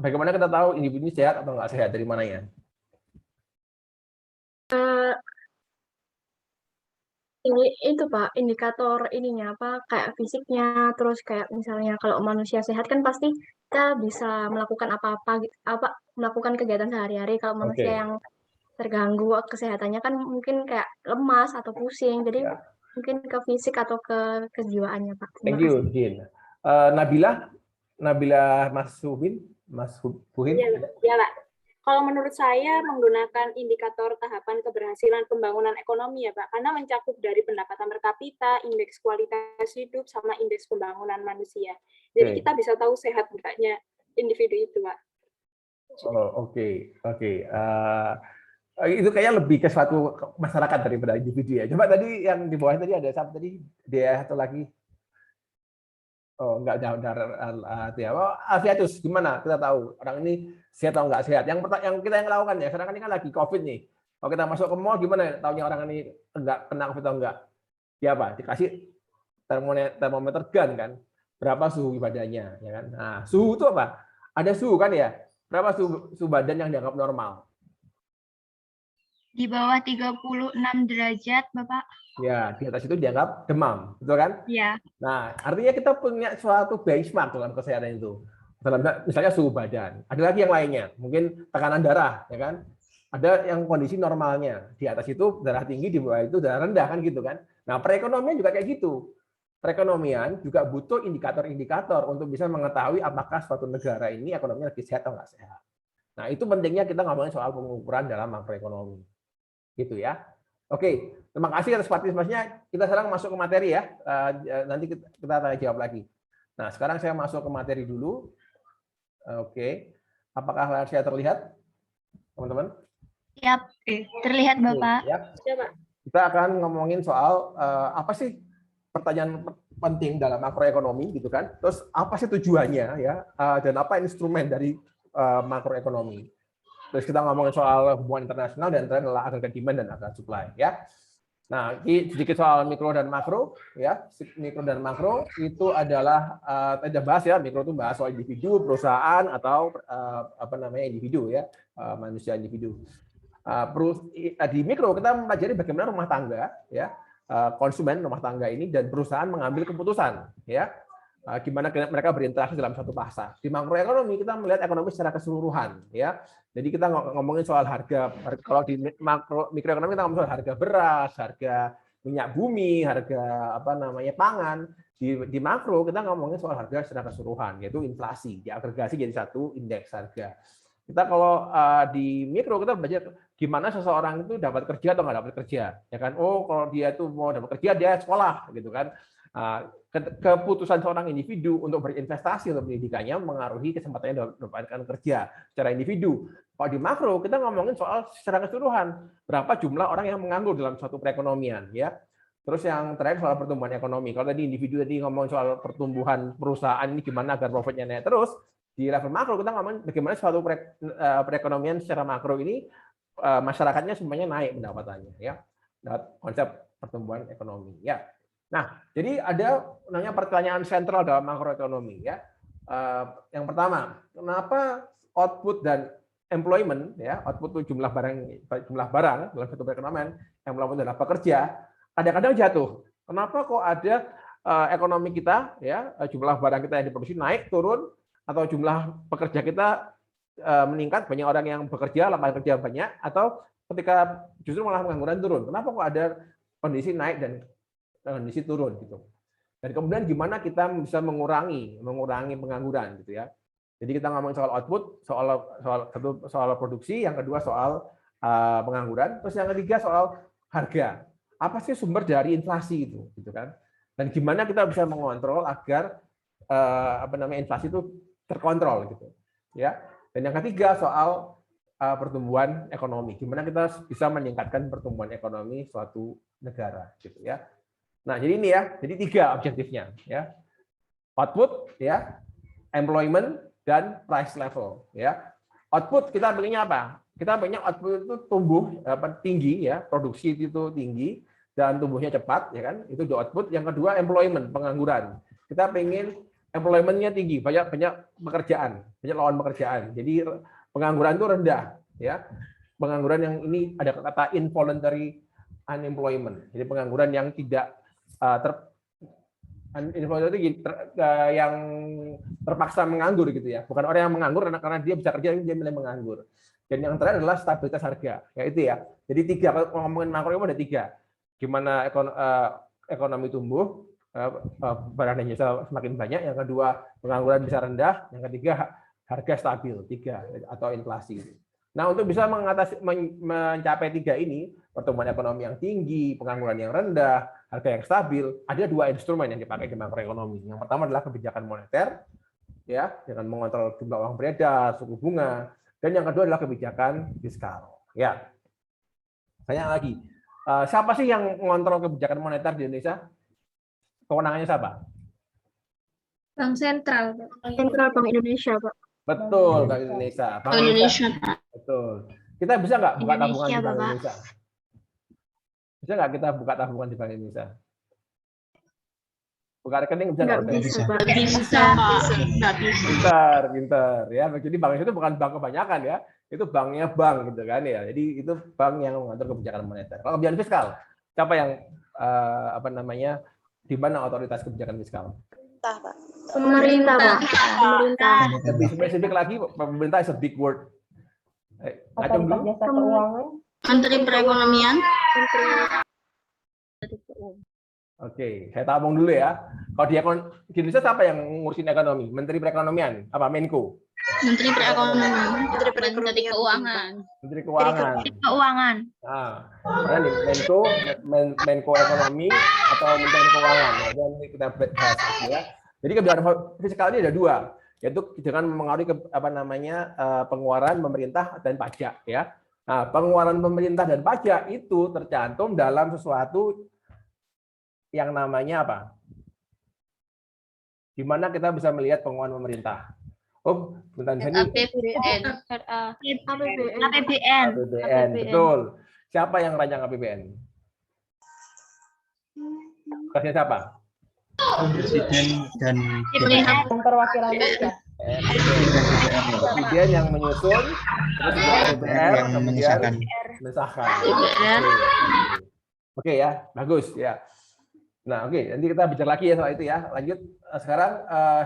Bagaimana kita tahu individu sehat atau nggak sehat? Dari mananya? Ini itu Pak, indikator ininya apa kayak fisiknya, terus kayak misalnya kalau manusia sehat kan pasti kita bisa melakukan apa-apa melakukan kegiatan sehari-hari. Kalau manusia Oke. yang terganggu kesehatannya kan mungkin kayak lemas atau pusing. Jadi Ya. mungkin ke fisik atau ke kejiwaannya Pak. Terima Thank you, kasih. Din. Nabila Mas Buhin. Ya, Pak. Kalau menurut saya menggunakan indikator tahapan keberhasilan pembangunan ekonomi ya Pak, karena mencakup dari pendapatan per kapita, indeks kualitas hidup, sama indeks pembangunan manusia. Jadi kita bisa tahu sehat enggaknya individu itu Pak. Oh, oke. Itu kayaknya lebih ke suatu masyarakat daripada individu ya. Coba tadi yang di bawah tadi ada siapa tadi? Dia satu lagi. Oh, enggak jauh dari ya. Oh, Alfiatus, gimana? Kita tahu orang ini sehat atau enggak sehat. Yang kita yang lakukan ya, sekarang ini kan lagi COVID nih. Kalau kita masuk ke mall, gimana tahunya orang ini enggak kena COVID atau enggak? Ya apa? Dikasih termometer gun kan? Berapa suhu badannya, ya kan? Nah, suhu itu apa? Ada suhu kan ya? Berapa suhu badan yang dianggap normal? Di bawah 36 derajat, Bapak. Ya, di atas itu dianggap demam, betul kan? Iya. Nah, artinya kita punya suatu benchmark dalam kesehatan itu. Misalnya suhu badan. Ada lagi yang lainnya, mungkin tekanan darah, ya kan? Ada yang kondisi normalnya. Di atas itu darah tinggi, di bawah itu darah rendah kan gitu kan? Nah, perekonomian juga kayak gitu. Perekonomian juga butuh indikator-indikator untuk bisa mengetahui apakah suatu negara ini ekonominya lagi sehat atau nggak sehat. Nah, itu pentingnya kita ngomongin soal pengukuran dalam makroekonomi. Gitu ya. Oke, terima kasih atas partisipasinya. Kita sekarang masuk ke materi ya. Nanti kita tanya jawab lagi. Nah, sekarang saya masuk ke materi dulu. Oke. Apakah layar saya terlihat, teman-teman? Siap, terlihat Bapak. Ya. Kita akan ngomongin soal apa sih pertanyaan penting dalam makroekonomi gitu kan. Terus apa sih tujuannya ya dan apa instrumen dari makroekonomi. Terus kita ngomongin soal hubungan internasional dan tren adalah agregat demand dan agregat supply ya. Nah, sedikit soal mikro dan makro ya. Mikro dan makro itu adalah kita bahas ya, mikro itu bahas soal individu, perusahaan atau individu ya, manusia individu. Di mikro kita mempelajari bagaimana rumah tangga ya, konsumen rumah tangga ini dan perusahaan mengambil keputusan ya. Gimana mereka berinteraksi dalam satu pasar. Di makroekonomi kita melihat ekonomi secara keseluruhan ya. Jadi kita ngomongin soal harga, kalau di mikroekonomi kita ngomongin soal harga beras, harga minyak bumi, harga pangan. Di makro kita ngomongin soal harga secara keseluruhan, yaitu inflasi, diagregasi jadi satu indeks harga. Kita kalau di mikro kita belajar gimana seseorang itu dapat kerja atau nggak dapat kerja, ya kan? Oh, kalau dia itu mau dapat kerja dia sekolah, gitu kan? Keputusan seorang individu untuk berinvestasi untuk pendidikannya mengaruhi kesempatannya mendapatkan kerja secara individu. Kalau di makro kita ngomongin soal secara keseluruhan, berapa jumlah orang yang menganggur dalam suatu perekonomian, ya. Terus yang terakhir soal pertumbuhan ekonomi. Kalau tadi individu tadi ngomong soal pertumbuhan perusahaan ini gimana agar profitnya naik terus, di level makro kita ngomongin bagaimana suatu perekonomian secara makro ini masyarakatnya semuanya naik pendapatannya, ya. Konsep pertumbuhan ekonomi, ya. Nah, jadi ada namanya pertanyaan sentral dalam makroekonomi ya. Yang pertama, kenapa output dan employment ya, output itu jumlah barang dalam satu perekonomian, employment adalah pekerja, kadang-kadang jatuh. Kenapa kok ada ekonomi kita ya, jumlah barang kita yang diproduksi naik turun atau jumlah pekerja kita meningkat, banyak orang yang bekerja, lapangan kerja banyak, atau ketika justru malah pengangguran turun. Kenapa kok ada kondisi naik dan kondisi turun gitu. Dan kemudian gimana kita bisa mengurangi pengangguran gitu ya. Jadi kita ngomong soal output, soal produksi, yang kedua soal pengangguran, terus yang ketiga soal harga. Apa sih sumber dari inflasi itu gitu kan? Dan gimana kita bisa mengontrol agar inflasi itu terkontrol gitu. Ya. Dan yang ketiga soal pertumbuhan ekonomi. Gimana kita bisa meningkatkan pertumbuhan ekonomi suatu negara gitu ya. Nah, jadi ini ya, jadi 3 objektifnya ya. Output ya, employment dan price level ya. Output kita pengennya apa? Kita pengennya output itu tumbuh tinggi ya, produksi itu tinggi dan tumbuhnya cepat ya kan. Itu di output. Yang kedua employment, pengangguran. Kita pengen employment-nya tinggi, banyak pekerjaan, banyak lawan pekerjaan. Jadi pengangguran itu rendah ya. pengangguran yang ini ada kata involuntary unemployment. Jadi pengangguran yang tidak yang terpaksa menganggur gitu ya. Bukan orang yang menganggur karena dia bisa kerja dia milih menganggur. Dan yang terakhir adalah stabilitas harga. Ya itu ya. Jadi 3 kalau ngomongin makroekonomi ada 3. Gimana ekonomi tumbuh, barang dan jasa semakin banyak, yang kedua pengangguran bisa rendah, yang ketiga harga stabil 3 atau inflasi. Nah, untuk bisa mencapai 3 ini, pertumbuhan ekonomi yang tinggi, pengangguran yang rendah, harga yang stabil, ada 2 instrumen yang dipakai di makroekonomi. Yang pertama adalah kebijakan moneter, ya, dengan mengontrol jumlah uang beredar, suku bunga, dan yang kedua adalah kebijakan fiskal. Ya, saya lagi, siapa sih yang mengontrol kebijakan moneter di Indonesia? Kewenangannya siapa? Bank Sentral, Sentral Bank Indonesia, Pak. Betul, Bank Indonesia. Bank Indonesia, Pak. Betul. Kita bisa nggak buka tabungan di Bank Bapak. Indonesia? Bisa nggak kita buka tabungan di Bank Indonesia? Buka rekening bisa nggak? Bisa, Pak. Bisa, Pak. Nggak bisa. Pintar, ya. Jadi bank itu bukan bank kebanyakan ya, itu banknya bank gitu kan ya. Jadi itu bank yang mengatur kebijakan moneter. Kalau kebijakan fiskal, siapa yang di mana otoritas kebijakan fiskal? Pemerintah, Pak. Pemerintah. Lebih spesifik lagi, pemerintah is a big word. Ngacung dulu. Menteri Perekonomian. Oke, saya tabung dulu ya. Kalau di Indonesia siapa yang ngurusin ekonomi? Menteri Perekonomian, apa Menko? Menteri Perekonomian. Menteri Keuangan. Menteri Keuangan. Keuangan. Nah, mana nih Menko Ekonomi atau Menteri Keuangan? Ya, dan kita bahas ya. Jadi kebijakan fiskal ini ada 2, yaitu dengan mengaruhi pengeluaran pemerintah dan pajak ya. Nah, pengeluaran pemerintah dan pajak itu tercantum dalam sesuatu yang namanya apa? Di mana kita bisa melihat pengeluaran pemerintah. Oh, bentar ini. APBN. Betul. Siapa yang rancang APBN? Tugasnya siapa? Presiden dan perwakilan rakyat. Presiden yang menyusun, terus DPR yang kemudian mensahkan. Oke ya, bagus ya. Nah, oke, nanti kita bicara lagi ya soal itu ya. Lanjut sekarang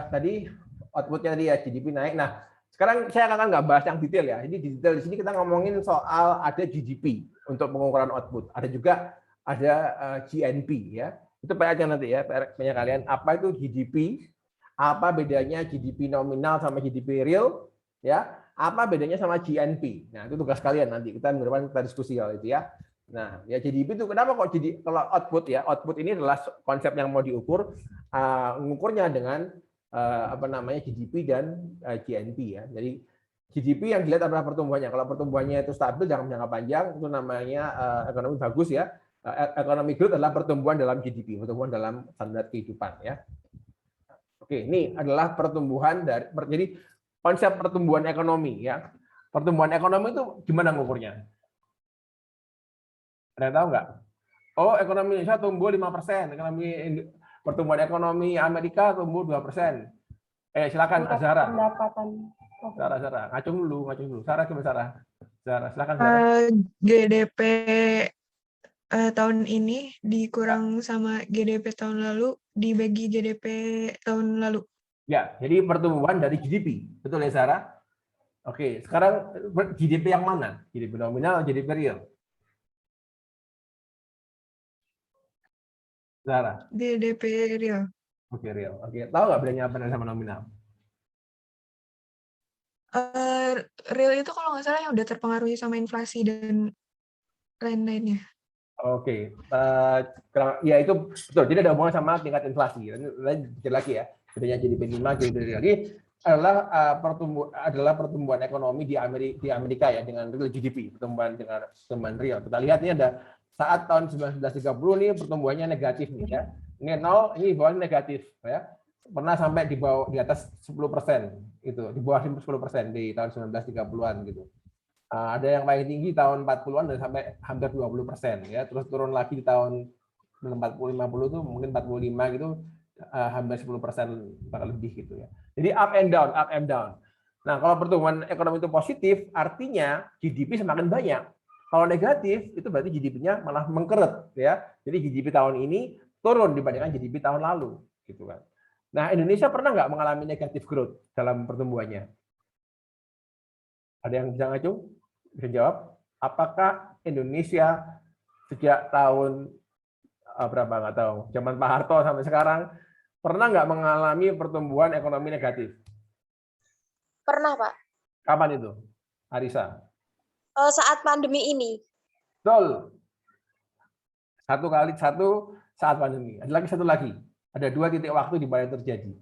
tadi outputnya tadi ya GDP naik. Nah, sekarang saya akan nggak bahas yang detail ya. Ini detail di sini kita ngomongin soal ada GDP untuk pengukuran output. Ada juga ada GNP ya. Itu PR-nya nanti ya, PR-nya kalian. Apa itu GDP? Apa bedanya GDP nominal sama GDP real? Ya, apa bedanya sama GNP? Nah, itu tugas kalian nanti. Kita diskusi hal itu ya. Nah, ya GDP itu kenapa kok jadi kalau output ya? Output ini adalah konsep yang mau diukur, mengukurnya dengan GDP dan GNP ya. Jadi GDP yang dilihat adalah pertumbuhannya. Kalau pertumbuhannya itu stabil dalam jangka panjang, itu namanya ekonomi bagus ya. Economic growth adalah pertumbuhan dalam GDP, pertumbuhan dalam standar kehidupan ya. Oke, ini adalah pertumbuhan dari jadi konsep pertumbuhan ekonomi ya. Pertumbuhan ekonomi itu gimana ngukurnya? Ada yang tahu nggak? Oh, ekonomi Indonesia tumbuh 5%, pertumbuhan ekonomi Amerika tumbuh 2%. Silakan Azhara. Sarah, ngacung dulu. Sarah gimana Sarah? Silakan Sarah. GDP tahun ini dikurang sama GDP tahun lalu dibagi GDP tahun lalu. Ya, jadi pertumbuhan dari GDP. Betul ya Sarah? Oke, sekarang GDP yang mana? GDP nominal, GDP real? Sarah? GDP real. Oke, real. Oke, tahu nggak bedanya apa sama nominal? Real itu kalau nggak salah yang udah terpengaruhi sama inflasi dan lain-lainnya. Oke, ya itu betul. Jadi ada hubungan sama tingkat inflasi. Nanti lagi ya. Bedanya GDP 5, GDP real. Jadi adalah pertumbuhan ekonomi di Amerika ya dengan real GDP, pertumbuhan dengan pertumbuhan real. Kita lihat ini ada saat tahun 1930 nih pertumbuhannya negatif nih ya. Ini 0, ini di bawah negatif ya. Pernah sampai di atas 10% itu, di bawah 10% di tahun 1930-an gitu. Ada yang paling tinggi tahun 40-an dan sampai hampir 20% ya. Terus turun lagi di tahun 40-50 tuh mungkin 45 gitu, hampir 10% bahkan lebih gitu ya. Jadi up and down. Nah, kalau pertumbuhan ekonomi itu positif, artinya GDP semakin banyak. Kalau negatif, itu berarti GDP-nya malah mengkeret, ya. Jadi GDP tahun ini turun dibandingkan GDP tahun lalu, gitu kan. Nah, Indonesia pernah nggak mengalami negatif growth dalam pertumbuhannya? Ada yang bisa ngacung? Bisa jawab? Apakah Indonesia sejak tahun berapa nggak tahu, zaman Pak Harto sampai sekarang pernah nggak mengalami pertumbuhan ekonomi negatif? Pernah, Pak. Kapan itu, Arisa? Saat pandemi ini. Betul. Satu saat pandemi. Ada lagi satu lagi. Ada 2 titik waktu di mana terjadi.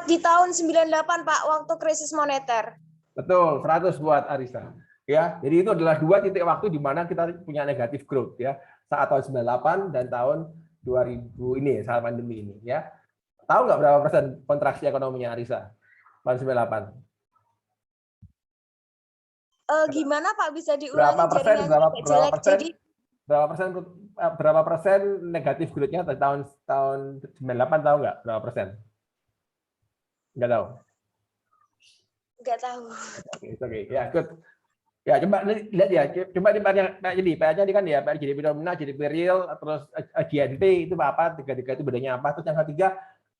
Di tahun 98, Pak, waktu krisis moneter. Betul, 100 buat Arisa. Ya, jadi itu adalah 2 titik waktu di mana kita punya negatif growth, ya. Saat tahun 98 dan tahun 2000 ini, saat pandemi ini, ya. Tahu nggak berapa persen kontraksi ekonominya Arisa? Tahun 98. Gimana Pak, bisa diulangi jaringannya jelek jadi berapa persen negatif growth-nya tahun 98, tahu nggak berapa persen? Nggak tahu. Nggak tahu. Oke, ya, good. Ya, coba lihat ya, coba di PR-nya kan ya, PR GDP nominal, GDP real, terus GNP itu apa? Tiga itu bedanya apa? Terus yang ketiga,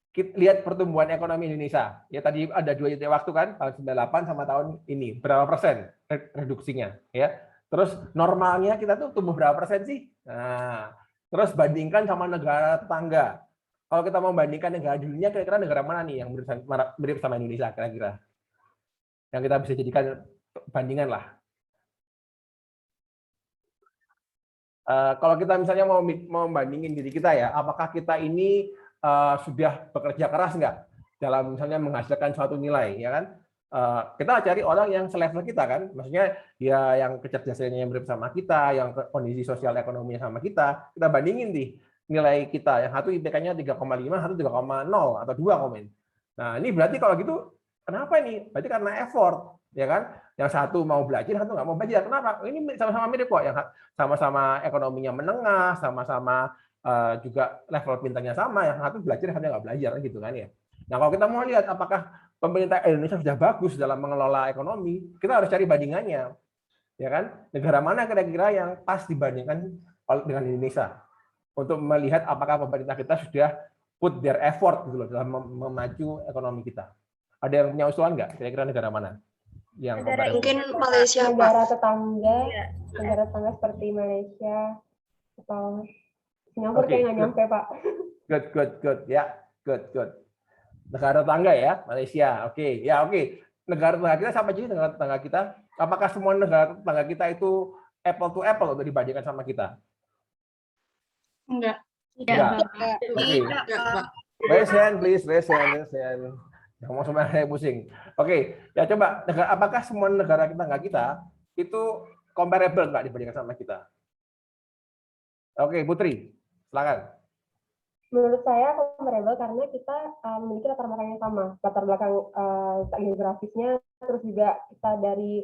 kita lihat pertumbuhan ekonomi Indonesia. Ya tadi ada 2 titik waktu kan, tahun 98 sama tahun ini. Berapa persen reduksinya, ya. Terus normalnya kita tuh tumbuh berapa persen sih? Nah, terus bandingkan sama negara tetangga. Kalau kita mau bandingkan negara di dunia, kira-kira negara mana nih yang mirip sama Indonesia kira-kira? Yang kita bisa jadikan bandingan lah. Kalau kita misalnya mau membandingin diri kita ya, apakah kita ini sudah bekerja keras nggak dalam misalnya menghasilkan suatu nilai, ya kan? Kita cari orang yang selevel kita kan, maksudnya ya yang kecerdasannya yang mirip sama kita, yang kondisi sosial ekonominya sama kita bandingin nih nilai kita, yang satu IPK-nya 3,5, satu 3,0 atau 2 komen. Nah ini berarti kalau gitu kenapa ini? Berarti karena effort, ya kan? Yang satu mau belajar, satu nggak mau belajar. Kenapa? Ini sama-sama mirip kok, yang sama-sama ekonominya menengah, sama-sama juga level pintarnya sama, yang satu belajar, yang satu nggak belajar, gitu kan ya. Nah kalau kita mau lihat apakah pemerintah Indonesia sudah bagus dalam mengelola ekonomi, kita harus cari bandingannya, ya kan? Negara mana kira-kira yang pas dibandingkan dengan Indonesia untuk melihat apakah pemerintah kita sudah put their effort gitu loh dalam memacu ekonomi kita. Ada yang punya usulan nggak? Kira-kira negara mana? Yang mungkin Malaysia, negara tetangga, negara tetangga seperti Malaysia atau Singapura kayak nggak nyampe Pak. Good, ya, good. Negara tetangga ya, Malaysia, oke, ya oke. Negara tetangga kita sama aja negara tetangga kita. Apakah semua negara tetangga kita itu apple to apple untuk dibandingkan sama kita? Enggak. Oke. Raise hand, please, raise hand. Yang mau semua saya pusing. Oke, ya coba. Apakah semua negara tetangga kita itu comparable nggak dibandingkan sama kita? Oke, Putri, silakan. Menurut saya comparable karena kita memiliki latar belakang yang sama, latar belakang geografisnya, terus juga kita dari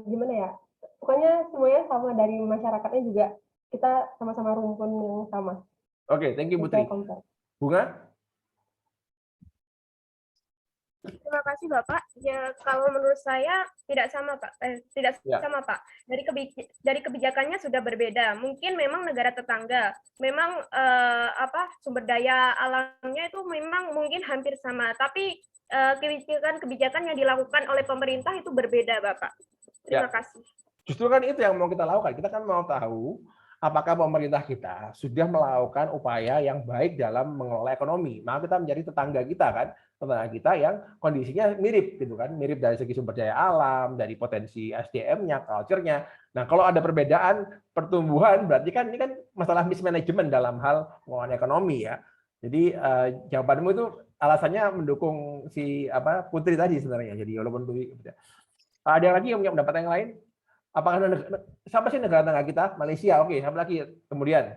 gimana ya, pokoknya semuanya sama, dari masyarakatnya juga kita sama-sama rumpun yang sama. Oke, thank you Putri. Bunga? Terima kasih Bapak. Ya kalau menurut saya tidak sama Pak. Sama Pak. Dari kebijakannya sudah berbeda. Mungkin memang negara tetangga, memang sumber daya alamnya itu memang mungkin hampir sama. Tapi kebijakan yang dilakukan oleh pemerintah itu berbeda Bapak. Terima kasih. Justru kan itu yang mau kita lakukan. Kita kan mau tahu apakah pemerintah kita sudah melakukan upaya yang baik dalam mengelola ekonomi. Maka kita mencari tetangga kita kan, tetangga kita yang kondisinya mirip gitu kan, mirip dari segi sumber daya alam, dari potensi SDM-nya, culture-nya. Nah, kalau ada perbedaan pertumbuhan berarti kan ini kan masalah mismanagement dalam hal pengelolaan ekonomi ya. Jadi jawabanmu itu alasannya mendukung si Putri tadi sebenarnya. Jadi walaupun ada yang lagi yang punya pendapat yang lain? Apakah siapa sih negara tetangga kita? Malaysia, oke. Siapa lagi? Kemudian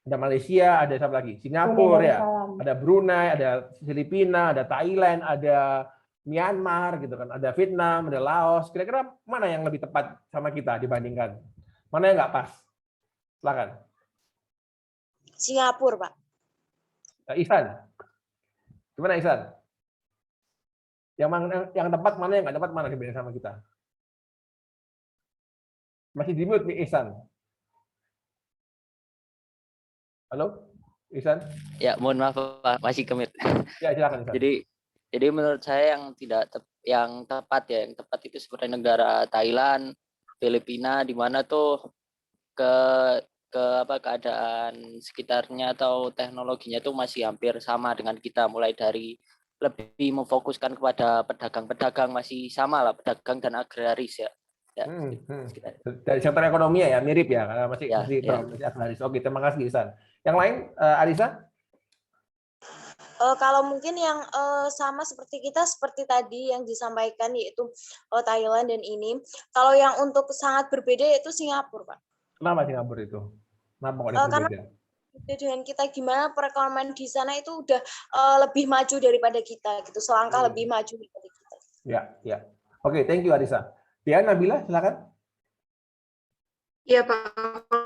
ada Malaysia, ada siapa lagi? Singapura ya, ada Brunei, ada Filipina, ada Thailand, ada Myanmar gitu kan, ada Vietnam, ada Laos. Kira-kira mana yang lebih tepat sama kita dibandingkan? Mana yang nggak pas? Silakan. Singapura, Pak. Ihsan, gimana Ihsan? Yang tepat mana, yang nggak tepat mana dibanding sama kita? Masih di mute, Ihsan. Halo, Ihsan? Ya, mohon maaf Pak, masih kemit. Ya, silakan. Ihsan. Jadi menurut saya yang tepat itu seperti negara Thailand, Filipina, di mana tuh keadaan sekitarnya atau teknologinya itu masih hampir sama dengan kita, mulai dari lebih memfokuskan kepada pedagang-pedagang, masih sama lah, pedagang dan agraris ya. Dari sektor ekonomi ya mirip ya, karena masih agraris. Oke, terima kasih Ihsan. Yang lain, Arisa? Kalau mungkin yang sama seperti kita, seperti tadi yang disampaikan yaitu Thailand dan ini. Kalau yang untuk sangat berbeda yaitu Singapura, Pak. Kenapa Singapura itu? Kenapa kok Karena berbeda? dengan kita gimana perekonomian di sana itu udah lebih maju daripada kita gitu, selangkah lebih maju daripada kita. Ya. Oke, thank you Arisa. Dian, Nabila, silakan. Ya Pak,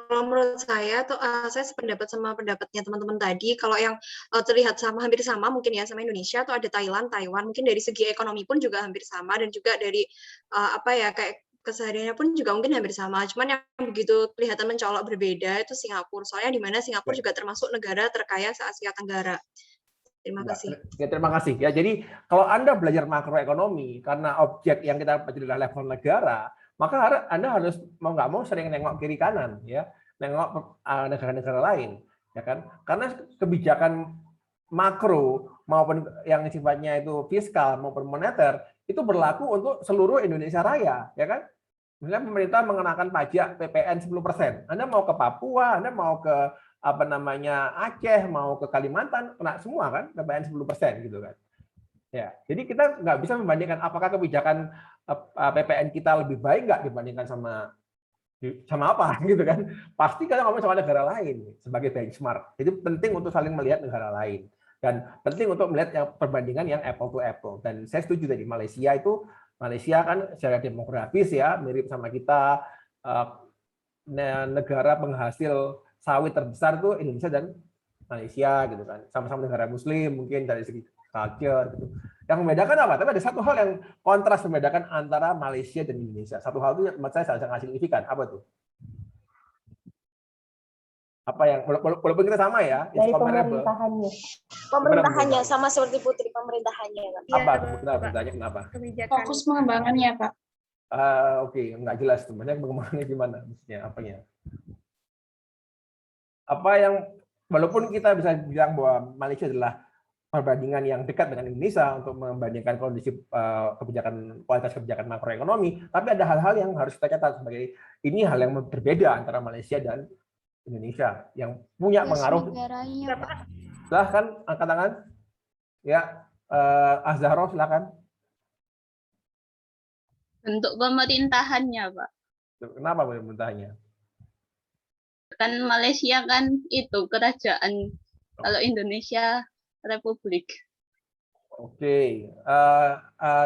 kalau menurut saya tuh saya sependapat sama pendapatnya teman-teman tadi. Kalau yang terlihat hampir sama mungkin ya sama Indonesia tuh ada Thailand, Taiwan. Mungkin dari segi ekonomi pun juga hampir sama, dan juga dari kayak kesehariannya pun juga mungkin hampir sama. Cuman yang begitu kelihatan mencolok berbeda itu Singapura. Soalnya di mana Singapura juga termasuk negara terkaya se-Asia Tenggara. Terima kasih. Ya, terima kasih. Ya, jadi kalau Anda belajar makroekonomi karena objek yang kita pelajari adalah level negara, maka Anda harus mau nggak mau sering nengok kiri kanan, ya, nengok negara-negara lain, ya kan? Karena kebijakan makro maupun yang sifatnya itu fiskal maupun moneter itu berlaku untuk seluruh Indonesia Raya, ya kan? Misalnya pemerintah mengenakan pajak PPN 10%. Anda mau ke Papua, Anda mau ke Aceh, mau ke Kalimantan, kena semua kan PPN 10% gitu kan. Ya, jadi kita nggak bisa membandingkan apakah kebijakan PPN kita lebih baik nggak dibandingkan sama apa gitu kan. Pasti kita ngomong sama negara lain sebagai benchmark. Jadi penting untuk saling melihat negara lain, dan penting untuk melihat yang perbandingan yang apple to apple. Dan saya setuju tadi, Malaysia kan secara demografis ya mirip sama kita, negara penghasil sawit terbesar tuh Indonesia dan Malaysia gitu kan. Sama-sama negara Muslim mungkin dari segi culture gitu. Yang membedakan apa? Tapi ada satu hal yang kontras membedakan antara Malaysia dan Indonesia. Satu hal itu menurut saya sangat signifikan. Apa tuh? Apa yang walaupun kita sama ya? Dari pemerintahannya. Pemerintahannya sama seperti Putri, pemerintahannya. Apa? Kenapa? Fokus pengembangannya, Pak. Oke, nggak jelas tuh. Maksudnya pengembangannya gimana? Maksudnya apanya? Apa yang walaupun kita bisa bilang bahwa Malaysia adalah perbandingan yang dekat dengan Indonesia untuk membandingkan kondisi kualitas kebijakan makroekonomi, tapi ada hal-hal yang harus kita catat sebagai ini hal yang berbeda antara Malaysia dan Indonesia yang punya pengaruh. Silahkan angkat tangan. Ya, Azharo silakan. Bentuk pemerintahannya, Pak. Kenapa pemerintahannya? Kan Malaysia kan itu kerajaan, kalau Indonesia republik. Oke.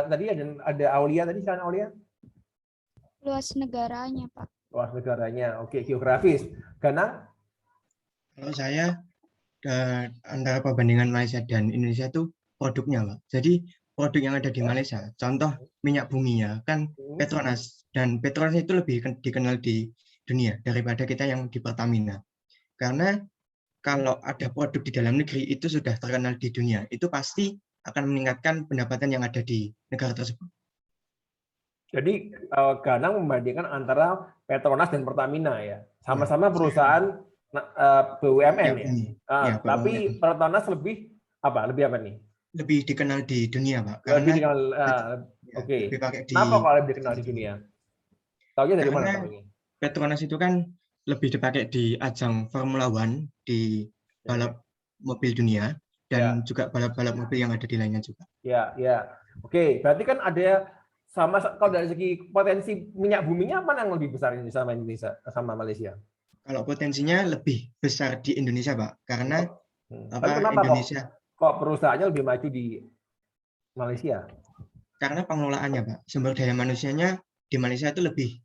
Tadi ada Aulia tadi, silakan Aulia. Luas negaranya, Pak. Luas negaranya. Oke, geografis. Gana? Kalau saya antara perbandingan Malaysia dan Indonesia itu produknya, Pak. Jadi produk yang ada di Malaysia, contoh minyak buminya kan Petronas, dan Petronas itu lebih dikenal di dunia daripada kita yang di Pertamina. Karena kalau ada produk di dalam negeri itu sudah terkenal di dunia, itu pasti akan meningkatkan pendapatan yang ada di negara tersebut. Jadi Ganang membandingkan antara Petronas dan Pertamina ya, sama-sama perusahaan BUMN ya. Tapi Petronas lebih apa nih? Lebih dikenal di dunia, Pak. Lebih dikenal. Oke. Kenapa kalau lebih dikenal di dunia? Taunya dari mana? Petronas itu kan lebih dipakai di ajang Formula One, di balap mobil dunia, dan juga balap-balap mobil yang ada di lainnya juga. Ya. Oke, berarti kan ada kalau dari segi potensi minyak buminya mana yang lebih besar ini sama Indonesia sama Malaysia? Kalau potensinya lebih besar di Indonesia, Pak, karena kenapa Indonesia kok perusahaannya lebih maju di Malaysia? Karena pengelolaannya, Pak, sumber daya manusianya di Malaysia itu lebih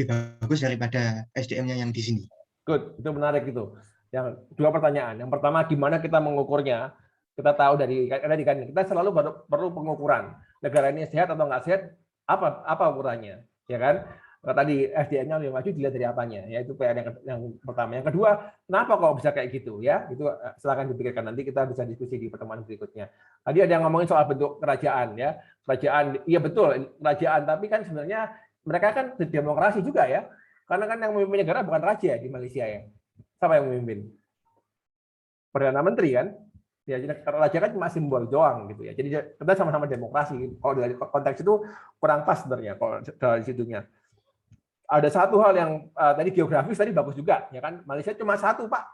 bagus daripada SDM-nya yang di sini. Good, itu menarik itu. Yang dua pertanyaan. Yang pertama, gimana kita mengukurnya? Kita tahu dari kita selalu perlu pengukuran negara ini sehat atau nggak sehat, apa ukurannya, ya kan? Tadi SDM-nya lebih maju dilihat dari apanya, ya itu PR yang pertama. Yang kedua, kenapa kok bisa kayak gitu, ya? Itu silakan dipikirkan, nanti kita bisa diskusi di pertemuan berikutnya. Tadi ada yang ngomongin soal bentuk kerajaan, ya. Kerajaan, iya betul, kerajaan, tapi kan sebenarnya mereka kan demokrasi juga, ya. Karena kan yang memimpin negara bukan raja di Malaysia, ya. Siapa yang memimpin? Perdana Menteri, kan? Ya, jadi raja kan cuma simbol doang gitu, ya. Jadi kita sama-sama demokrasi. Kalau dari konteks itu kurang pas sebenarnya kalau dari situnya. Ada satu hal yang tadi geografis tadi bagus juga, ya kan? Malaysia cuma satu, Pak,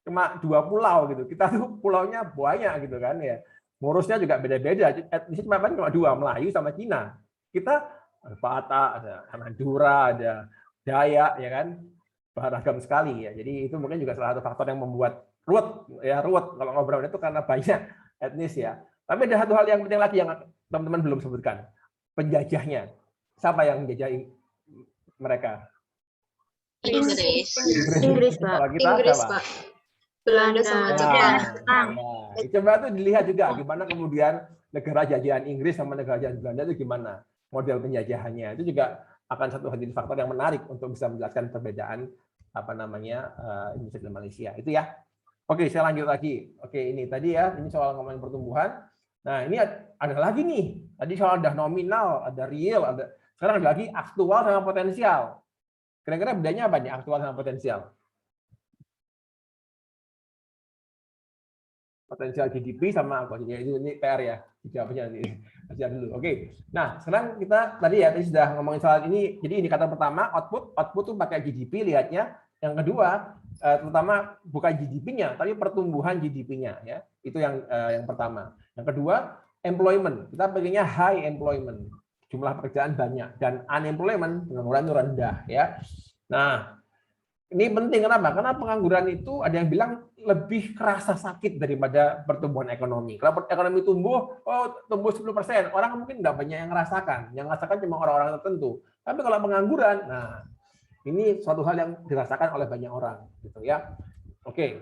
cuma 2 pulau gitu. Kita tuh pulaunya banyak gitu kan, ya. Ngurusnya juga beda-beda. Etnisnya cuma 2, Melayu sama Cina. Kita ada Batak, ada Madura, ada Dayak, ya kan? Beragam sekali, ya. Jadi itu mungkin juga salah satu faktor yang membuat ruwet kalau ngobrol itu karena banyak etnis, ya. Tapi ada satu hal yang penting lagi yang teman-teman belum sebutkan, penjajahnya. Siapa yang menjajah mereka? Inggris, Pak. Kalau kita Inggris, apa? Pak. Belanda sama Jepang. Nah, coba tuh dilihat juga gimana kemudian negara jajahan Inggris sama negara jajahan Belanda itu gimana model penjajahannya. Itu juga akan satu jadi faktor yang menarik untuk bisa menjelaskan perbedaan Indonesia dan Malaysia. Itu ya. Oke, saya lanjut lagi. Oke, ini tadi ya, ini soal ngomongin pertumbuhan. Nah, ini ada lagi nih. Tadi soal ada nominal, ada real, ada sekarang ada lagi aktual sama potensial. Kira-kira bedanya apa nih aktual sama potensial? Potensial GDP sama aktual GDP, ini PR ya, dijawabnya nanti. Aja dulu. Oke. Nah, sekarang kita tadi sudah ngomongin soal ini. Jadi indikator pertama output tuh pakai GDP lihatnya. Yang kedua, terutama bukan GDP-nya, tapi pertumbuhan GDP-nya, ya. Itu yang pertama. Yang kedua, employment. Kita pakainya high employment. Jumlah pekerjaan banyak dan unemployment, pengangguran itu rendah, ya. Nah, ini penting kenapa? Karena pengangguran itu ada yang bilang lebih kerasa sakit daripada pertumbuhan ekonomi. Kalau ekonomi tumbuh 10%, orang mungkin nggak banyak yang ngerasakan. Yang ngerasakan cuma orang-orang tertentu. Tapi kalau pengangguran, nah ini suatu hal yang dirasakan oleh banyak orang, gitu ya. Oke.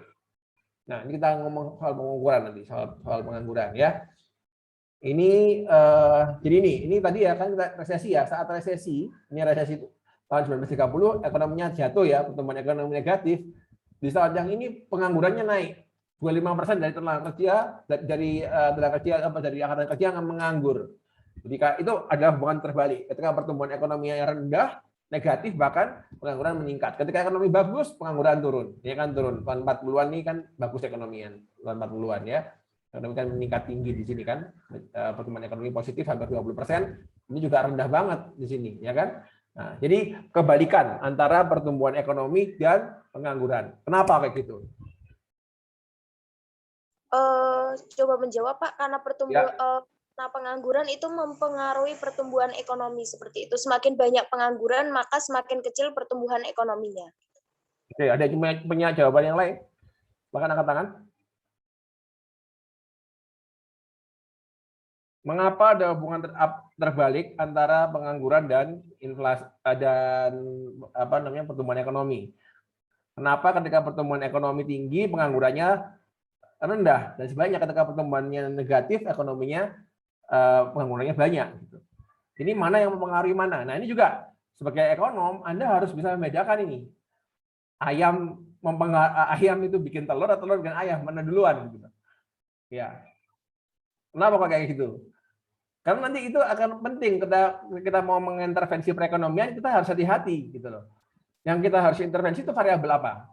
Nah, ini kita ngomong soal pengangguran nanti, soal pengangguran, ya. Ini jadi ini tadi ya kan kita resesi ya, saat resesi, ini resesi tahun 1930 ekonominya jatuh ya, pertumbuhan ekonomi negatif. Di saat yang ini penganggurannya naik 25% dari tenaga kerja dari angkatan kerja yang menganggur. Jadi itu adalah hubungan terbalik. Ketika pertumbuhan ekonomi yang rendah, negatif bahkan pengangguran meningkat. Ketika ekonomi bagus, pengangguran turun. Ya kan turun. Tahun 40-an ini kan bagus ekonomian, tahun 40-an ya. Ekonomi kan meningkat tinggi di sini kan, pertumbuhan ekonomi positif hampir 20%, ini juga rendah banget di sini, ya kan? Nah, jadi kebalikan antara pertumbuhan ekonomi dan pengangguran. Kenapa kayak gitu? Coba menjawab Pak, karena pengangguran itu mempengaruhi pertumbuhan ekonomi seperti itu. Semakin banyak pengangguran, maka semakin kecil pertumbuhan ekonominya. Oke, ada punya jawaban yang lain? Bahkan angkat tangan. Mengapa ada hubungan terbalik antara pengangguran dan inflasi dan pertumbuhan ekonomi? Kenapa ketika pertumbuhan ekonomi tinggi, penganggurannya rendah, dan sebaliknya ketika pertumbuhannya negatif, ekonominya penganggurannya banyak. Ini mana yang mempengaruhi mana? Nah, ini juga sebagai ekonom Anda harus bisa membedakan ini. Ayam itu bikin telur atau telur bikin ayam, mana duluan? Gitu. Ya. Kenapa kok kayak gitu? Karena nanti itu akan penting kita mau mengintervensi perekonomian, kita harus hati-hati gitu loh. Yang kita harus intervensi itu variabel apa?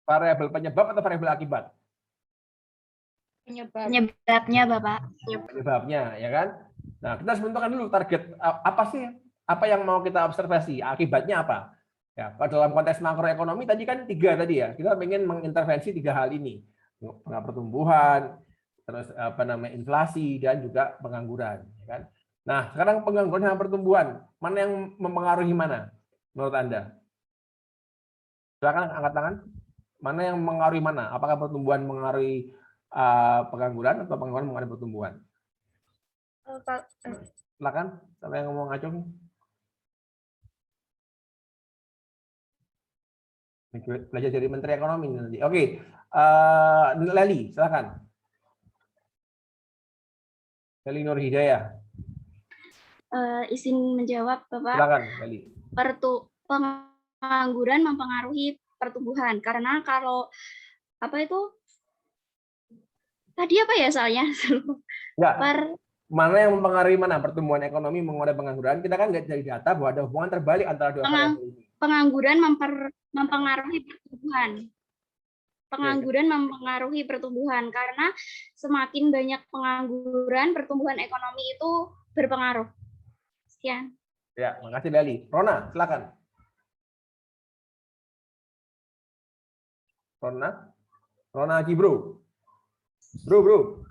Variabel penyebab atau variabel akibat? Penyebabnya, Bapak. Penyebabnya, ya kan? Nah, kita harus menentukan dulu target apa sih? Apa yang mau kita observasi? Akibatnya apa? Ya, dalam konteks makroekonomi tadi kan 3 tadi ya. Kita ingin mengintervensi 3 hal ini. Pertumbuhan, terus inflasi dan juga pengangguran, ya kan? Nah, sekarang pengangguran sama pertumbuhan, mana yang mempengaruhi mana menurut Anda? Silakan angkat tangan. Mana yang mempengaruhi mana? Apakah pertumbuhan mengaruhi pengangguran atau pengangguran mengaruhi pertumbuhan? Silakan, siapa yang ngomong ngacung? Belajar dari Menteri Ekonomi nanti. Oke, Leli, silakan. Leli Nur Hidayah. Izin menjawab, Bapak. Silakan, Leli. Pengangguran mempengaruhi pertumbuhan karena kalau tadi apa ya soalnya? Enggak. Mana yang mempengaruhi mana? Pertumbuhan ekonomi mengurangi pengangguran. Kita kan nggak dari data bahwa ada hubungan terbalik antara dua variabel ini. Pengangguran mempengaruhi pertumbuhan. Pengangguran mempengaruhi pertumbuhan karena semakin banyak pengangguran, pertumbuhan ekonomi itu berpengaruh. Sekian. Ya, makasih Leli. Rona, silakan. Rona Haji Bro. Bro.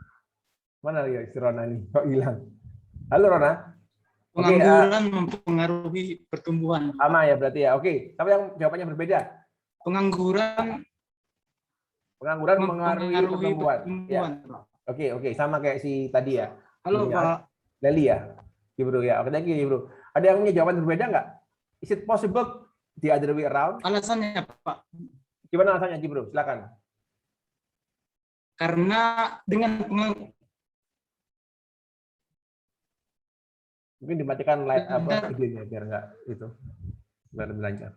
Mana ya si Rona nih? Kok hilang? Halo Rona. Pengangguran mempengaruhi pertumbuhan. Sama ya berarti ya. Oke, tapi yang jawabannya berbeda. Pengangguran mempengaruhi pertumbuhan. Ya. Oke, sama kayak si tadi ya. Halo Pak. Leli ya. Bro ya. Oke, thank you Bro. Ada yang punya jawaban berbeda nggak? Is it possible the other way around? Alasannya Pak. Gimana alasannya Bro? Silakan. Karena dengan mungkin dimatikan videonya biar nggak itu biar lebih lancar.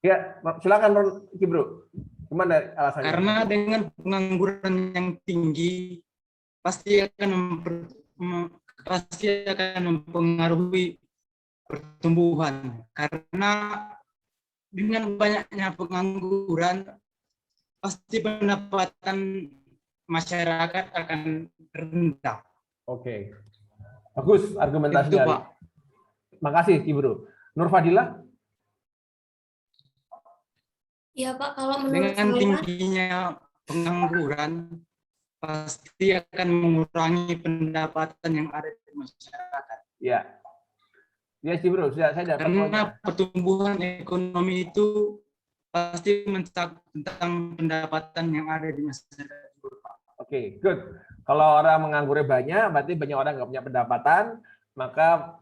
Ya, silakan Bro. Gimana alasannya? Karena dengan pengangguran yang tinggi pasti akan mempengaruhi pertumbuhan. Karena dengan banyaknya pengangguran pasti pendapatan masyarakat akan rendah. Oke. Bagus argumentasinya. Itu, Pak. Makasih, Bro. Nur Fadila? Ya, Pak, kalau menurut dengan saya tingginya pengangguran pasti akan mengurangi pendapatan yang ada di masyarakat. Ya. Ya, Bro, saya dapat. Karena pertumbuhan ekonomi itu pasti mencakup tentang pendapatan yang ada di masyarakat. Oke, good. Kalau orang menganggurnya banyak, berarti banyak orang nggak punya pendapatan, maka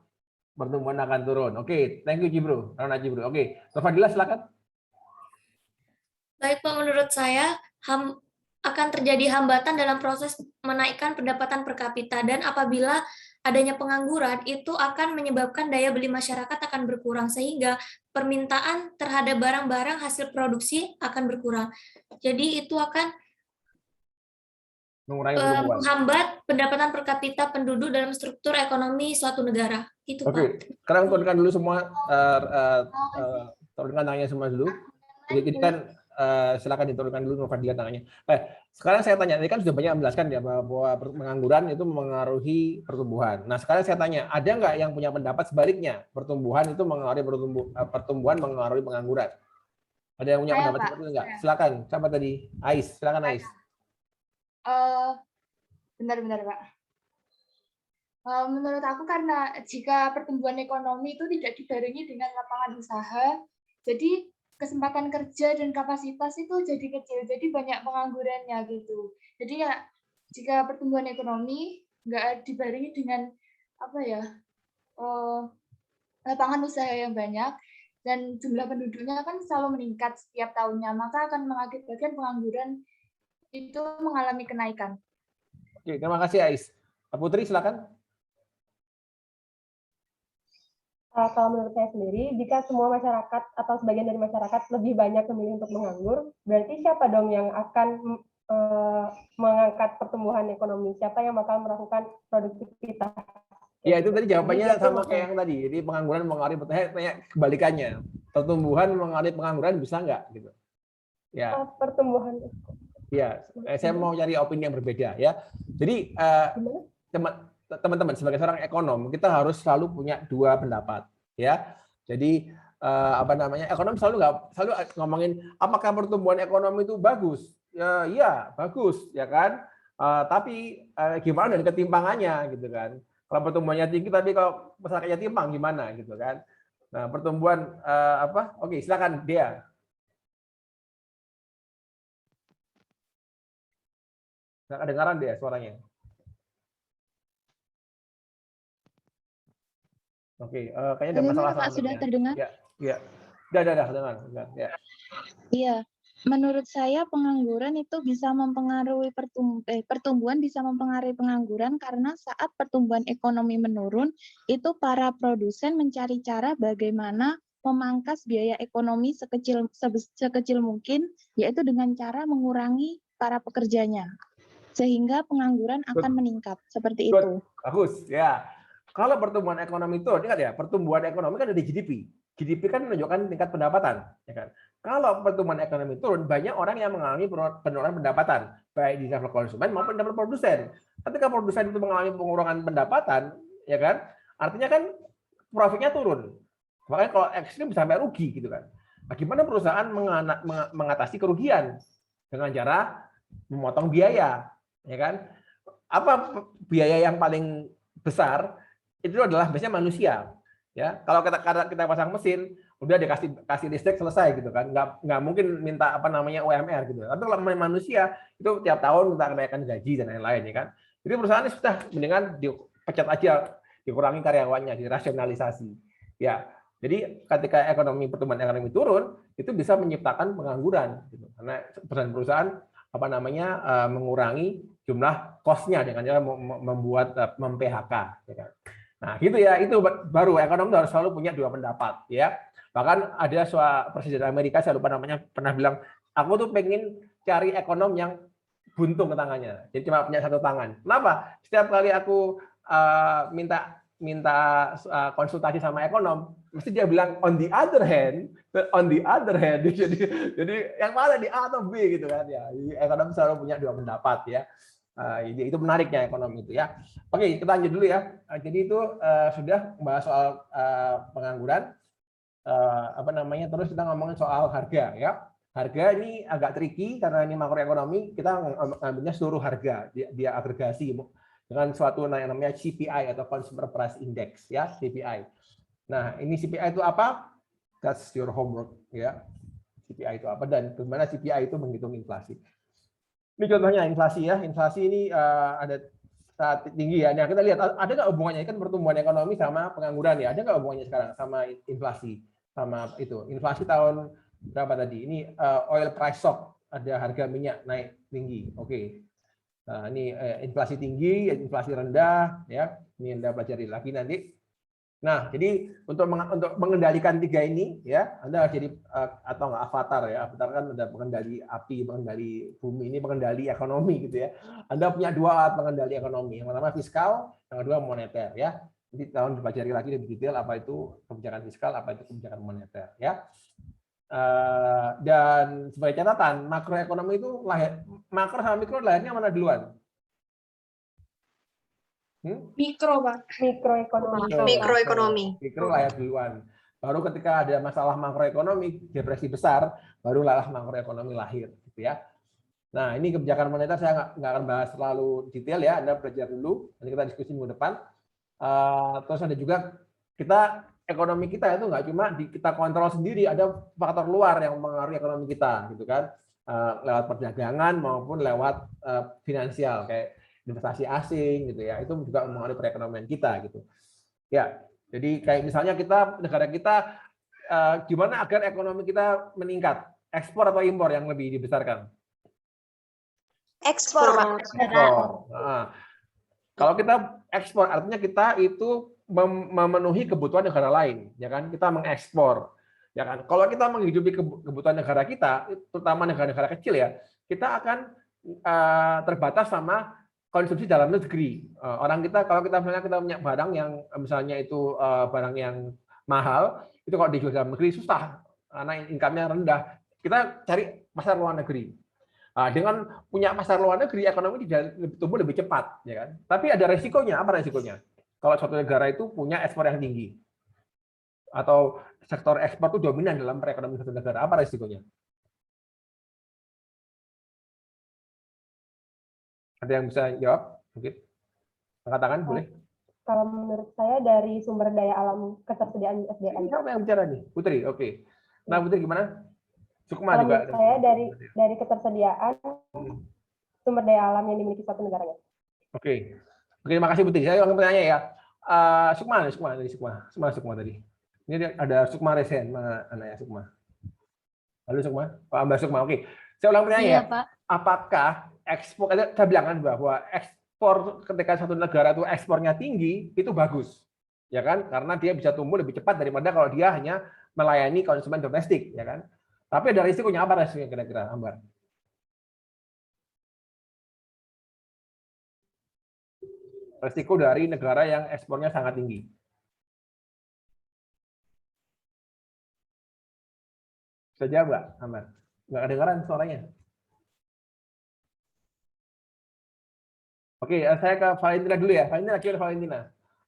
pertumbuhan akan turun. Oke, thank you Bro. Oke, Fadila silakan. baik Pak, menurut saya akan terjadi hambatan dalam proses menaikkan pendapatan per kapita, dan apabila adanya pengangguran itu akan menyebabkan daya beli masyarakat akan berkurang sehingga permintaan terhadap barang-barang hasil produksi akan berkurang. Jadi itu akan menghambat pendapatan per kapita penduduk dalam struktur ekonomi suatu negara. Itu Oke, sekarang turunkan dulu semua, turunkan tangannya semua dulu. Jadi kan silakan diturunkan dulu Nur Fadila tangannya. Sekarang saya tanya, ini kan sudah banyak menjelaskan ya bahwa pengangguran itu mempengaruhi pertumbuhan. Nah sekarang saya tanya, ada nggak yang punya pendapat sebaliknya, pertumbuhan itu mempengaruhi pertumbuhan mempengaruhi pengangguran? Ada yang punya pendapat seperti itu nggak? Silakan, siapa tadi? Ais, silakan Ais. Bentar Pak. Menurut aku karena jika pertumbuhan ekonomi itu tidak dibarengi dengan lapangan usaha, jadi kesempatan kerja dan kapasitas itu jadi kecil, jadi banyak penganggurannya gitu. Jadi ya jika pertumbuhan ekonomi nggak dibarengi dengan lapangan usaha yang banyak dan jumlah penduduknya kan selalu meningkat setiap tahunnya, maka akan mengakibatkan pengangguran itu mengalami kenaikan. Oke, terima kasih Ais. Putri silakan. Kalau menurut saya sendiri, jika semua masyarakat atau sebagian dari masyarakat lebih banyak memilih untuk menganggur, berarti siapa dong yang akan mengangkat pertumbuhan ekonomi? Siapa yang bakal melakukan produktivitas? Ya itu tadi jawabannya sama kayak yang tadi. Jadi pengangguran mengaruhi kebalikannya. Pertumbuhan mengaruhi pengangguran bisa nggak? Gitu. Ya. Pertumbuhan. Ya, saya mau cari opini yang berbeda ya. Jadi teman-teman sebagai seorang ekonom kita harus selalu punya dua pendapat ya. Jadi ekonom selalu ngomongin apakah pertumbuhan ekonomi itu bagus? Ya, iya bagus ya kan. Tapi gimana dengan ketimpangannya gitu kan? Kalau pertumbuhannya tinggi tapi kalau masyarakatnya timpang gimana gitu kan? Nah pertumbuhan Oke, silakan Dea. Nggak kedengaran Dea suaranya. Oke, kayaknya ada masalah. Pak, sudah terdengar? Ya. dengar. Ya. Iya, menurut saya pengangguran itu bisa mempengaruhi pertumbuhan bisa mempengaruhi pengangguran karena saat pertumbuhan ekonomi menurun, itu para produsen mencari cara bagaimana memangkas biaya ekonomi sekecil mungkin, yaitu dengan cara mengurangi para pekerjanya, sehingga pengangguran akan meningkat seperti itu. Bagus, ya. Kalau pertumbuhan ekonomi itu, ingat ya, pertumbuhan ekonomi kan dari GDP. GDP kan menunjukkan tingkat pendapatan, ya kan? Kalau pertumbuhan ekonomi turun, banyak orang yang mengalami penurunan pendapatan, baik di level konsumen maupun di level produsen. Ketika produsen itu mengalami pengurangan pendapatan, ya kan, artinya kan profitnya turun. Makanya kalau ekstrim sampai rugi, gitu kan. Bagaimana perusahaan mengatasi kerugian dengan cara memotong biaya, ya kan? Apa biaya yang paling besar? Itu adalah biasanya manusia. Ya, kalau kita pasang mesin, udah dikasih listrik selesai gitu kan, nggak mungkin minta UMR gitu. Tapi kalau manusia itu tiap tahun minta kenaikan gaji dan lain-lain ya kan. Jadi perusahaan ini sudah mendingan dipecat aja, dikurangi karyawannya, dirasionalisasi. Ya, jadi ketika pertumbuhan ekonomi turun, itu bisa menciptakan pengangguran gitu. Karena perusahaan mengurangi jumlah cost-nya dengan cara membuat mem-PHK ya kan. Nah, gitu ya, itu baru ekonomi harus selalu punya dua pendapat ya. Bahkan ada presiden Amerika, saya lupa namanya, pernah bilang, aku tuh pengen cari ekonom yang buntung ke tangannya. Jadi cuma punya satu tangan. Kenapa? Setiap kali aku minta konsultasi sama ekonom, mesti dia bilang on the other hand. Jadi yang mana di A atau B gitu kan ya. Jadi ekonom selalu punya dua pendapat ya. Itu menariknya ekonomi itu ya. Oke, kita lanjut dulu ya. Jadi itu sudah membahas soal pengangguran. Terus kita ngomongin soal harga ya. Harga ini agak tricky karena ini makroekonomi, kita ngambilnya seluruh harga, dia agregasi dengan suatu yang namanya CPI atau Consumer Price Index ya, CPI. Nah, ini CPI itu apa? That's your homework ya. CPI itu apa dan bagaimana CPI itu menghitung inflasi. Ini contohnya inflasi ya. Inflasi ini ada saat tinggi ya. Nah, kita lihat ada nggak hubungannya kan pertumbuhan ekonomi sama pengangguran ya. Ada nggak hubungannya sekarang sama inflasi? Sama itu. Inflasi tahun berapa tadi? Ini oil price shock. Ada harga minyak naik tinggi. Oke. Nah, ini inflasi tinggi, inflasi rendah ya. Ini Anda pelajari lagi nanti. Nah, jadi untuk mengendalikan tiga ini ya, Anda harus jadi atau nggak avatar ya. Avatar kan ada pengendali api, pengendali bumi, ini pengendali ekonomi gitu ya. Anda punya dua alat pengendali ekonomi. Yang pertama fiskal, yang kedua moneter ya. Nanti tahun dipelajari lagi lebih detail apa itu kebijakan fiskal, apa itu kebijakan moneter ya. Dan sebagai catatan, makroekonomi itu makro sama mikro lahirnya mana duluan? Mikro, Pak. Mikroekonomi. Mikro lahir duluan. Baru ketika ada masalah makroekonomi, depresi besar, baru makroekonomi lahir, gitu ya. Nah, ini kebijakan moneter saya nggak akan bahas terlalu detail ya. Anda belajar dulu, nanti kita diskusi minggu depan. Terus ada juga ekonomi kita itu nggak cuma kita kontrol sendiri, ada faktor luar yang mempengaruhi ekonomi kita, gitu kan. Lewat perdagangan maupun lewat finansial kayak investasi asing gitu ya, itu juga mempengaruhi perekonomian kita gitu ya. Jadi kayak misalnya negara kita gimana agar ekonomi kita meningkat, ekspor atau impor yang lebih dibesarkan? Ekspor, Pak. Nah, kalau kita ekspor artinya kita itu memenuhi kebutuhan negara lain ya kan, kita mengekspor ya kan. Kalau kita menghidupi kebutuhan negara kita, terutama negara-negara kecil ya, kita akan terbatas sama konsumsi dalam negeri. Orang kita, kalau kita misalnya kita punya barang yang misalnya itu barang yang mahal, itu kalau dijual dalam negeri susah karena income-nya rendah. Kita cari pasar luar negeri. Dengan punya pasar luar negeri, ekonomi tumbuh lebih cepat, ya kan? Tapi ada resikonya. Apa resikonya? Kalau suatu negara itu punya ekspor yang tinggi, atau sektor ekspor itu dominan dalam perekonomian suatu negara, apa resikonya? Ada yang bisa jawab? Mungkin angkat tangan boleh. Kalau menurut saya dari sumber daya alam ketersediaan SDM. Siapa yang bicara nih? Putri, oke. Nah, Putri gimana? Sukma Kalau juga. menurut saya dari ketersediaan sumber daya alam yang dimiliki suatu negaranya. Oke, terima kasih Putri. Saya ulang pertanyaan ya. Sukma tadi. Ini ada Sukma Resen, mana anaknya Sukma? Halo Sukma, Mbak Sukma. Oke, saya ulang pertanyaan Iya, ya. Pak. Apakah ekspor? Saya bilang kan bahwa ekspor ketika satu negara itu ekspornya tinggi itu bagus, ya kan? Karena dia bisa tumbuh lebih cepat daripada kalau dia hanya melayani konsumen domestik, ya kan? Tapi ada risikonya apa resikonya kira-kira, Ambar? Risiko dari negara yang ekspornya sangat tinggi. Bisa jawab nggak, Ambar? Nggak kedengaran suaranya. Oke, saya ke Valentina dulu ya. Valentina.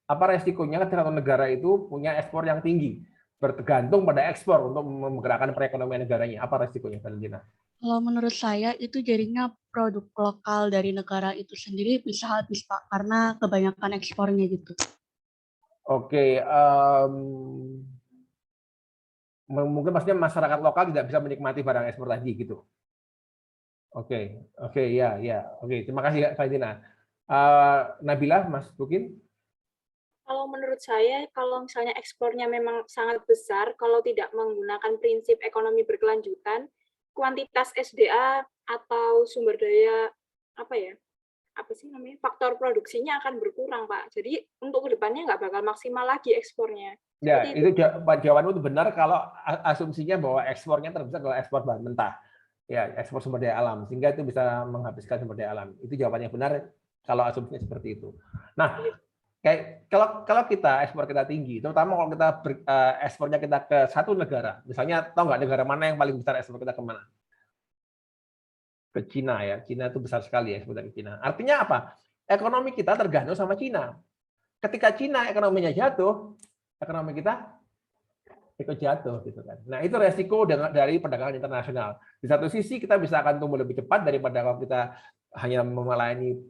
Apa resikonya ketika satu negara itu punya ekspor yang tinggi? Bergantung pada ekspor untuk menggerakkan perekonomian negaranya. Apa resikonya, Valentina? Kalau menurut saya itu jadinya produk lokal dari negara itu sendiri bisa habis, Pak, karena kebanyakan ekspornya gitu. Oke, mungkin maksudnya masyarakat lokal tidak bisa menikmati barang ekspor tadi gitu. Oke, ya. Oke, terima kasih Valentina. Nabila, Mas Bukin? Kalau menurut saya, kalau misalnya ekspornya memang sangat besar, kalau tidak menggunakan prinsip ekonomi berkelanjutan, kuantitas SDA atau sumber daya faktor produksinya akan berkurang, Pak. Jadi untuk kedepannya nggak bakal maksimal lagi ekspornya. Ya, itu jawabanmu itu benar kalau asumsinya bahwa ekspornya terbesar adalah ekspor bahan mentah. Ya, ekspor sumber daya alam, sehingga itu bisa menghabiskan sumber daya alam. Itu jawabannya benar kalau asumsinya seperti itu. Nah, kalau kita ekspor kita tinggi, terutama kalau kita ekspornya kita ke satu negara, misalnya tahu nggak negara mana yang paling besar ekspor kita kemana? Ke Cina ya, Cina itu besar sekali ekspor ke Cina. Artinya apa? Ekonomi kita tergantung sama Cina. Ketika Cina ekonominya jatuh, ekonomi kita ikut jatuh gitu kan. Nah, itu resiko dari perdagangan internasional. Di satu sisi kita bisa akan tumbuh lebih cepat daripada kalau kita hanya melayani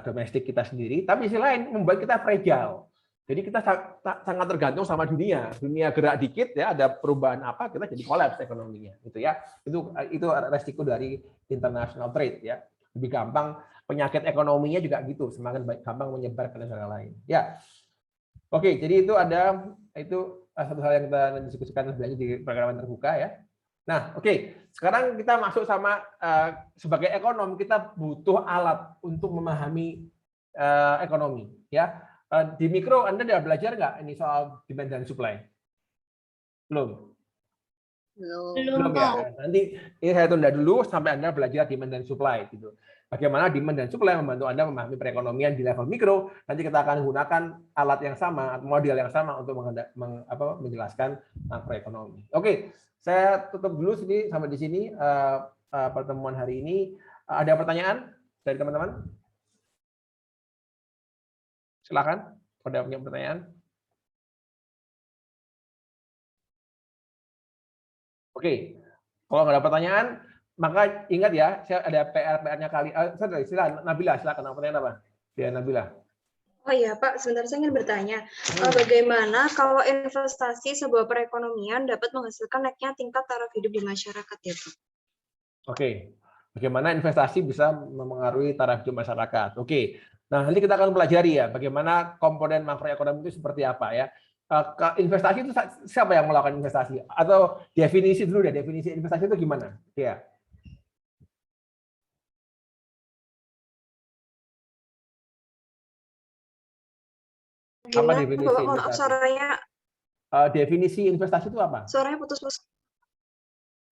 domestik kita sendiri, tapi di sisi lain membuat kita fragile. Jadi kita sangat tergantung sama dunia. Dunia gerak dikit ya, ada perubahan apa, kita jadi kolaps ekonominya gitu ya. Itu resiko dari international trade ya. Lebih gampang penyakit ekonominya juga gitu, semakin gampang menyebar ke negara lain. Ya. Oke, jadi itu satu hal yang kita diskusikan lebih lanjut di program terbuka ya. Nah, oke. Sekarang kita masuk sama sebagai ekonom kita butuh alat untuk memahami ekonomi ya. Di mikro Anda sudah belajar nggak ini soal demand dan supply? Belum ya. Nanti ini saya tunda dulu sampai Anda belajar demand dan supply gitu. Bagaimana demand dan supply membantu Anda memahami perekonomian di level mikro. Nanti kita akan gunakan alat yang sama, model yang sama untuk menjelaskan makroekonomi. Oke, saya tutup dulu sampai di sini pertemuan hari ini. Ada pertanyaan dari teman-teman? Silakan, pada punya pertanyaan. Oke, kalau nggak ada pertanyaan, maka ingat ya, saya ada PR-nya kali. Silakan, Nabila, silakan. Pertanyaan apa? Ya, Nabila. Oh iya, Pak, sebentar saya ingin bertanya, bagaimana kalau investasi sebuah perekonomian dapat menghasilkan naiknya tingkat taraf hidup di masyarakat ya, Pak? Oke, bagaimana investasi bisa memengaruhi taraf hidup masyarakat? Oke. Nah, nanti kita akan pelajari ya bagaimana komponen makroekonomi itu seperti apa ya. Investasi itu siapa yang melakukan investasi? Atau definisi dulu deh, definisi investasi itu gimana? Ya. Apa definisi investasi? Definisi investasi itu apa? Suaranya putus-putus.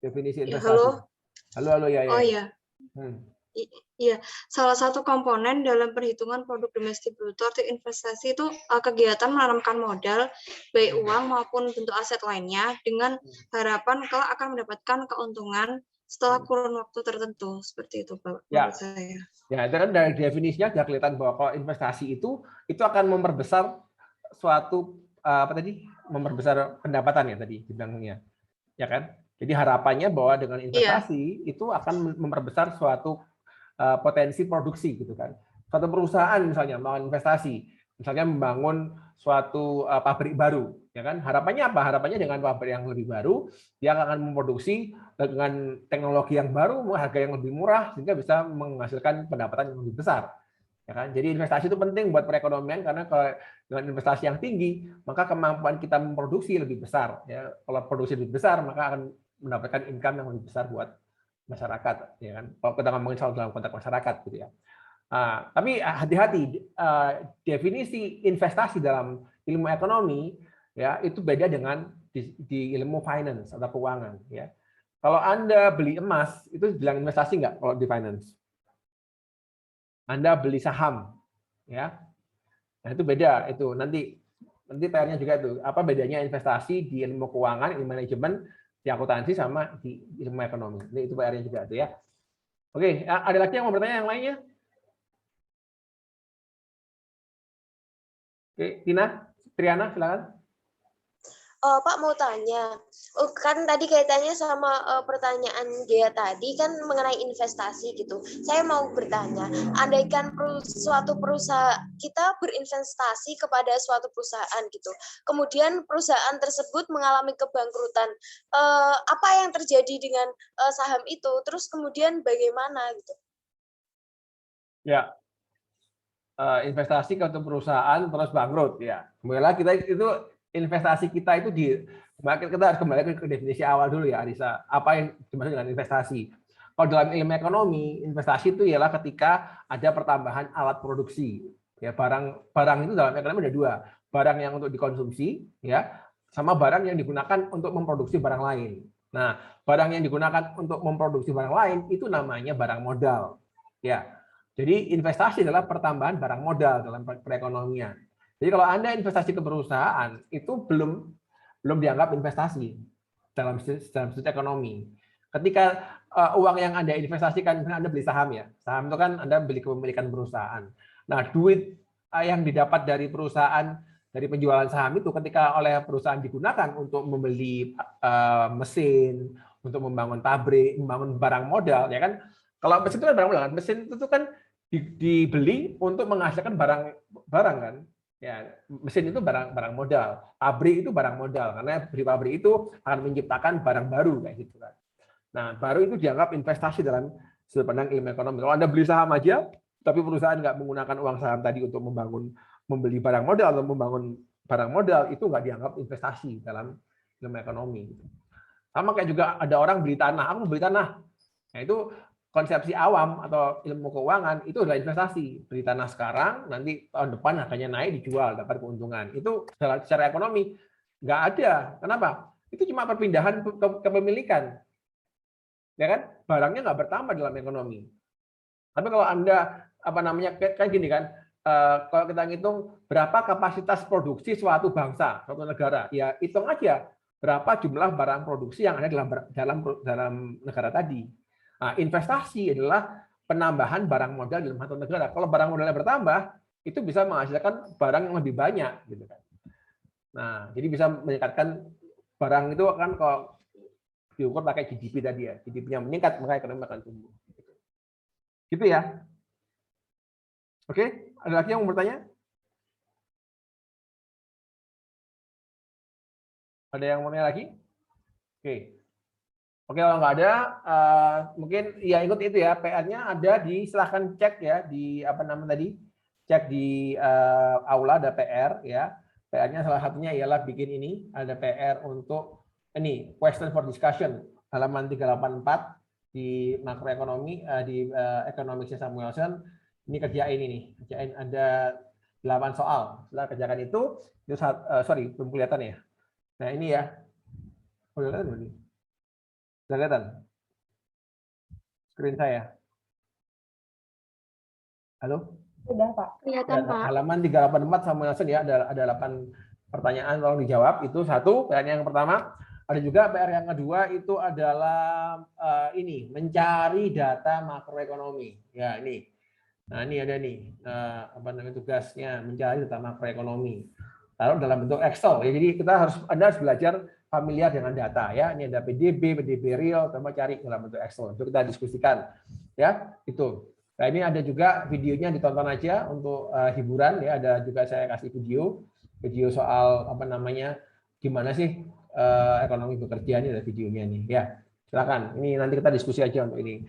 Definisi investasi. Halo. Halo ya. Oh iya. Iya, salah satu komponen dalam perhitungan produk domestik bruto atau investasi itu kegiatan menanamkan modal, baik uang maupun bentuk aset lainnya, dengan harapan kalau akan mendapatkan keuntungan setelah kurun waktu tertentu. Seperti itu, Pak. Ya. Menurut saya. Ya, itu kan dari definisinya sudah kelihatan bahwa kalau investasi itu akan memperbesar suatu memperbesar pendapatan ya tadi dibilangnya. Ya kan? Jadi harapannya bahwa dengan investasi itu akan memperbesar suatu potensi produksi gitu kan. Suatu perusahaan misalnya mau investasi, misalnya membangun suatu pabrik baru, ya kan? Harapannya apa? Harapannya dengan pabrik yang lebih baru, dia akan memproduksi dengan teknologi yang baru, harga yang lebih murah, sehingga bisa menghasilkan pendapatan yang lebih besar. Ya kan? Jadi investasi itu penting buat perekonomian karena kalau dengan investasi yang tinggi, maka kemampuan kita memproduksi lebih besar. Ya, kalau produksi lebih besar, maka akan mendapatkan income yang lebih besar buat masyarakat. Ya kan? Kalau kita ngomongin soal dalam konteks masyarakat, gitu ya. Tapi hati-hati, definisi investasi dalam ilmu ekonomi ya itu beda dengan di ilmu finance atau keuangan. Ya, kalau Anda beli emas itu bilang investasi nggak kalau di finance? Anda beli saham, ya, nah itu beda itu nanti PR-nya juga itu apa bedanya investasi di ilmu keuangan, ilmu manajemen, di akuntansi sama di ilmu ekonomi. Ini itu PR-nya juga itu ya. Oke, ada lagi yang mau bertanya yang lainnya? Oke, Tina, Triana, silakan. Pak mau tanya, kan tadi kaitannya sama pertanyaan Gea tadi kan mengenai investasi gitu. Saya mau bertanya, andaikan suatu perusahaan kita berinvestasi kepada suatu perusahaan gitu, kemudian perusahaan tersebut mengalami kebangkrutan, apa yang terjadi dengan saham itu? Terus kemudian bagaimana gitu? Ya, investasi ke perusahaan terus bangkrut ya. Kemudian kita itu investasi kita itu kita harus kembali ke definisi awal dulu ya, Arisa. Apa yang dimaksud dengan investasi? Kalau dalam ilmu ekonomi, investasi itu ialah ketika ada pertambahan alat produksi. Ya, barang itu dalam ekonomi ada dua, barang yang untuk dikonsumsi, ya, sama barang yang digunakan untuk memproduksi barang lain. Nah, barang yang digunakan untuk memproduksi barang lain itu namanya barang modal. Ya, jadi investasi adalah pertambahan barang modal dalam perekonomian. Jadi kalau Anda investasi ke perusahaan itu belum dianggap investasi dalam sudut ekonomi. Ketika uang yang Anda investasikan, misalnya Anda beli saham ya, saham itu kan Anda beli kepemilikan perusahaan. Nah, duit yang didapat dari perusahaan dari penjualan saham itu ketika oleh perusahaan digunakan untuk membeli mesin, untuk membangun pabrik, membangun barang modal, ya kan? Kalau mesin itu kan barang modal, mesin itu kan dibeli untuk menghasilkan barang kan? Ya, mesin itu barang modal, pabrik itu barang modal karena di pabrik itu akan menciptakan barang baru kayak gitu kan. Nah, baru itu dianggap investasi dalam sudut pandang ilmu ekonomi. Kalau Anda beli saham aja, tapi perusahaan nggak menggunakan uang saham tadi untuk membeli barang modal atau membangun barang modal, itu nggak dianggap investasi dalam ilmu ekonomi. Sama kayak juga ada orang beli tanah, aku beli tanah. Nah, itu konsepsi awam atau ilmu keuangan itu adalah investasi. Beli tanah sekarang, nanti tahun depan harganya naik, dijual, dapat keuntungan. Itu secara ekonomi nggak ada. Kenapa? Itu cuma perpindahan kepemilikan. Ya kan? Barangnya nggak bertambah dalam ekonomi. Tapi kalau Anda kan gini kan, kalau kita ngitung berapa kapasitas produksi suatu bangsa, suatu negara, ya hitung aja berapa jumlah barang produksi yang ada dalam negara tadi. Nah, investasi adalah penambahan barang modal dalam satu negara. Kalau barang modalnya bertambah, itu bisa menghasilkan barang yang lebih banyak, gitu kan. Nah, jadi bisa meningkatkan barang itu kan kalau diukur pakai GDP tadi ya, GDP-nya meningkat maka ekonomi akan tumbuh. Gitu ya. Oke, ada lagi yang mau bertanya? Ada yang mau tanya lagi? Oke. Oke, kalau nggak ada, mungkin ya ikut itu ya, PR-nya ada silahkan cek ya di cek di aula ada PR ya. PR-nya salah satunya ialah bikin ini, ada PR untuk ini question for discussion halaman 384 di makroekonomi di Economics Samuelson. Ini kerjain ini, kerjain ada 8 soal. Setelah kerjakan itu sorry belum kelihatan ya. Nah ini ya, kelihatan belum? Sudah kelihatan screen saya? Halo? Sudah, Pak. Kelihatan, Pak. Halaman 384 Samuelson ya, ada 8 pertanyaan tolong dijawab. Itu satu, PR yang pertama. Ada juga PR yang kedua itu adalah ini, mencari data makroekonomi. Ya, ini. Nah, ini ada nih tugasnya mencari data makroekonomi. Taruh dalam bentuk Excel ya. Jadi Anda harus belajar familiar dengan data ya. Ini ada PDB real, coba cari dalam bentuk Excel. Untuk kita diskusikan ya, itu. Nah, ini ada juga videonya, ditonton aja untuk hiburan ya. Ada juga saya kasih video soal gimana sih ekonomi bekerja, ini ada videonya nih ya. Silakan. Ini nanti kita diskusi aja untuk ini.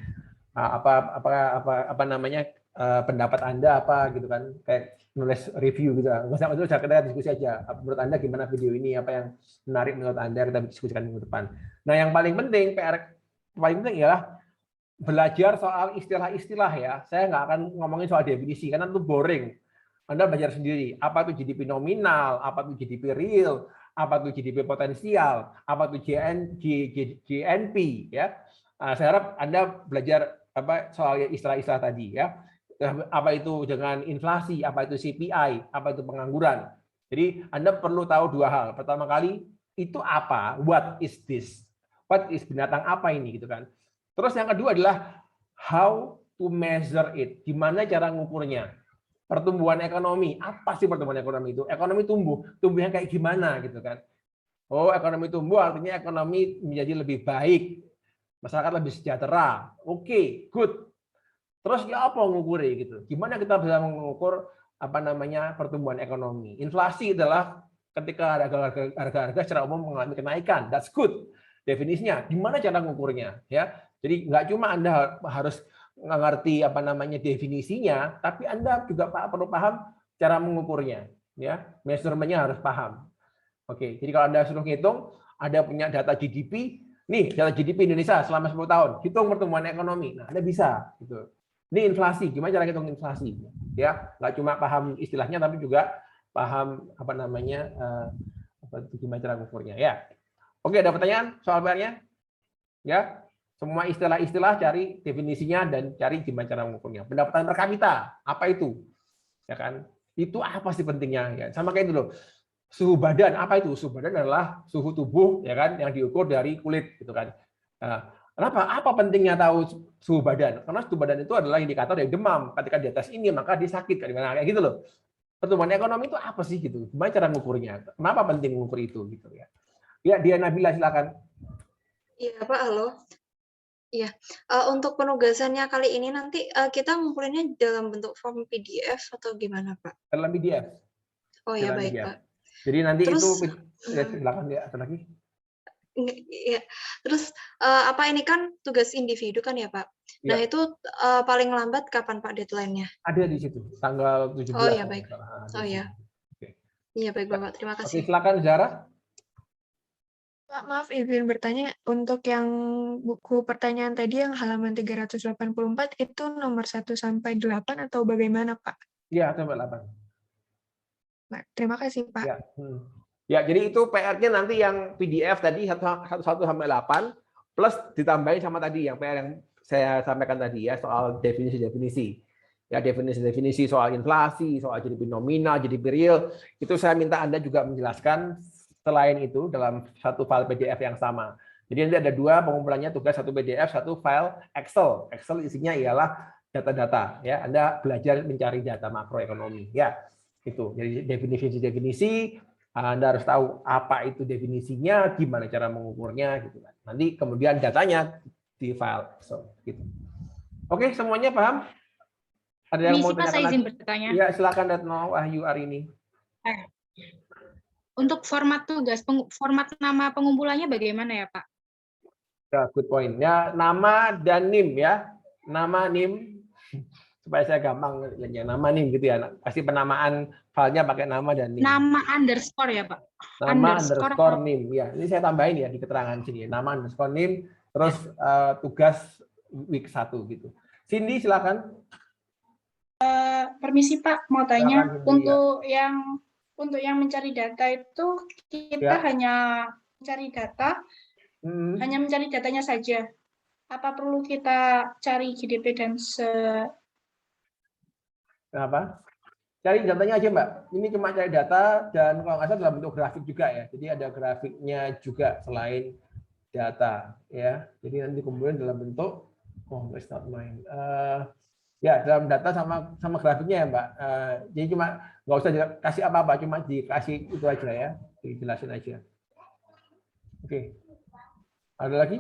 pendapat Anda apa gitu kan, kayak nulis review gitu. Nggak usah kita diskusi aja. Menurut Anda gimana video ini, apa yang menarik menurut Anda, kita diskusikan minggu depan. Nah, yang paling penting, PR paling penting ialah belajar soal istilah-istilah ya. Saya nggak akan ngomongin soal definisi, karena itu boring. Anda belajar sendiri, apa itu GDP nominal, apa itu GDP real, apa itu GDP potensial, apa itu GNP ya. Saya harap Anda belajar soal istilah-istilah tadi ya. Apa itu dengan inflasi, apa itu CPI, apa itu pengangguran. Jadi Anda perlu tahu dua hal. Pertama kali, itu apa? What is this? What is binatang apa ini gitu kan. Terus yang kedua adalah how to measure it. Gimana cara ngukurnya? Pertumbuhan ekonomi. Apa sih pertumbuhan ekonomi itu? Ekonomi tumbuh. Tumbuhnya kayak gimana gitu kan. Oh, ekonomi tumbuh artinya ekonomi menjadi lebih baik. Masyarakat lebih sejahtera. Oke, good. Terus ya apa ngukuri gitu? Gimana kita bisa mengukur pertumbuhan ekonomi? Inflasi adalah ketika harga-harga secara umum mengalami kenaikan. That's good. Definisinya gimana cara mengukurnya ya? Jadi nggak cuma Anda harus ngerti definisinya, tapi Anda juga perlu paham cara mengukurnya ya. Measurementnya harus paham. Oke, jadi kalau Anda suruh ngitung, ada punya data GDP, nih data GDP Indonesia selama 10 tahun, hitung pertumbuhan ekonomi. Nah, Anda bisa gitu. Ini inflasi, gimana cara hitung inflasi? Ya, nggak cuma paham istilahnya, tapi juga paham gimana cara mengukurnya. Ya, oke, ada pertanyaan soal PR-nya? Ya, semua istilah-istilah cari definisinya dan cari gimana cara mengukurnya. Pendapatan per kapita, apa itu? Ya kan? Itu apa sih pentingnya? Ya, sama kayak itu loh. Suhu badan, apa itu? Suhu badan adalah suhu tubuh, ya kan, yang diukur dari kulit, gitu kan. Nah, kenapa? Apa pentingnya tahu suhu badan? Karena suhu badan itu adalah indikator dari demam. Ketika di atas ini, maka dia sakit. Kayak gitu loh. Pertumbuhan ekonomi itu apa sih gitu? Gimana cara mengukurnya? Kenapa penting mengukur itu gitu ya? Ya, Diana Nabila silakan. Iya, Pak, halo. Iya, untuk penugasannya kali ini nanti kita ngumpulinnya dalam bentuk form PDF atau gimana, Pak? Dalam PDF. Oh ya, dalam baik, PDF. Pak. Jadi nanti Terus, itu silakan ya, ada lagi. Ya, terus apa ini kan tugas individu kan ya, Pak? Nah, Ya. itu paling lambat kapan, Pak, deadline-nya? Ada di situ, tanggal 17. Oh ya, baik. Ada Oh di ya. situ. Iya, baik, Bapak. Terima Oke, kasih. silakan Zara. Pak, maaf izin bertanya, untuk yang buku pertanyaan tadi yang halaman 384 itu nomor 1 sampai 8 atau bagaimana, Pak? Iya, sampai 8. Nah, terima kasih, Pak. Ya. Ya, jadi itu PR-nya nanti yang PDF tadi 1 sampai 8 plus ditambahin sama tadi yang PR yang saya sampaikan tadi ya soal definisi-definisi. Ya, definisi-definisi soal inflasi, soal GDP nominal, GDP real, itu saya minta Anda juga menjelaskan selain itu dalam satu file PDF yang sama. Jadi nanti ada dua pengumpulannya, tugas satu PDF, satu file Excel. Excel isinya ialah data-data ya. Anda belajar mencari data makroekonomi ya. Itu. Jadi definisi-definisi Anda harus tahu apa itu definisinya, gimana cara mengukurnya gitu kan. Nanti kemudian datanya di file Excel gitu. Oke, semuanya paham? Ada yang mau Pak, saya izin bertanya. Ya, silakan Retno Wahyu Arini. Untuk format tugas, format nama pengumpulannya bagaimana ya, Pak? Ya, good point. Ya, nama dan NIM ya. Nama NIM supaya saya gampang ya, nama NIM gitu ya. Kasih penamaan filenya pakai nama dan NIM. Nama underscore ya, Pak? Nama underscore NIM ya. Ini saya tambahin ya di keterangan sini. Nama underscore NIM terus tugas week 1 gitu. Cindy silakan. Permisi Pak, mau tanya Silakan, untuk yang mencari data itu kita hanya mencari data, hanya mencari datanya saja. Apa perlu kita cari GDP dan Kenapa? Cari datanya aja Mbak. Ini cuma cari data dan kalau nggak salah dalam bentuk grafik juga ya. Jadi ada grafiknya juga selain data ya. Jadi nanti kemudian dalam bentuk it's not mine. Ya dalam data sama grafiknya ya Mbak. Jadi cuma nggak usah kasih apa-apa, cuma dikasih itu aja ya, dijelasin aja. Oke. Ada lagi?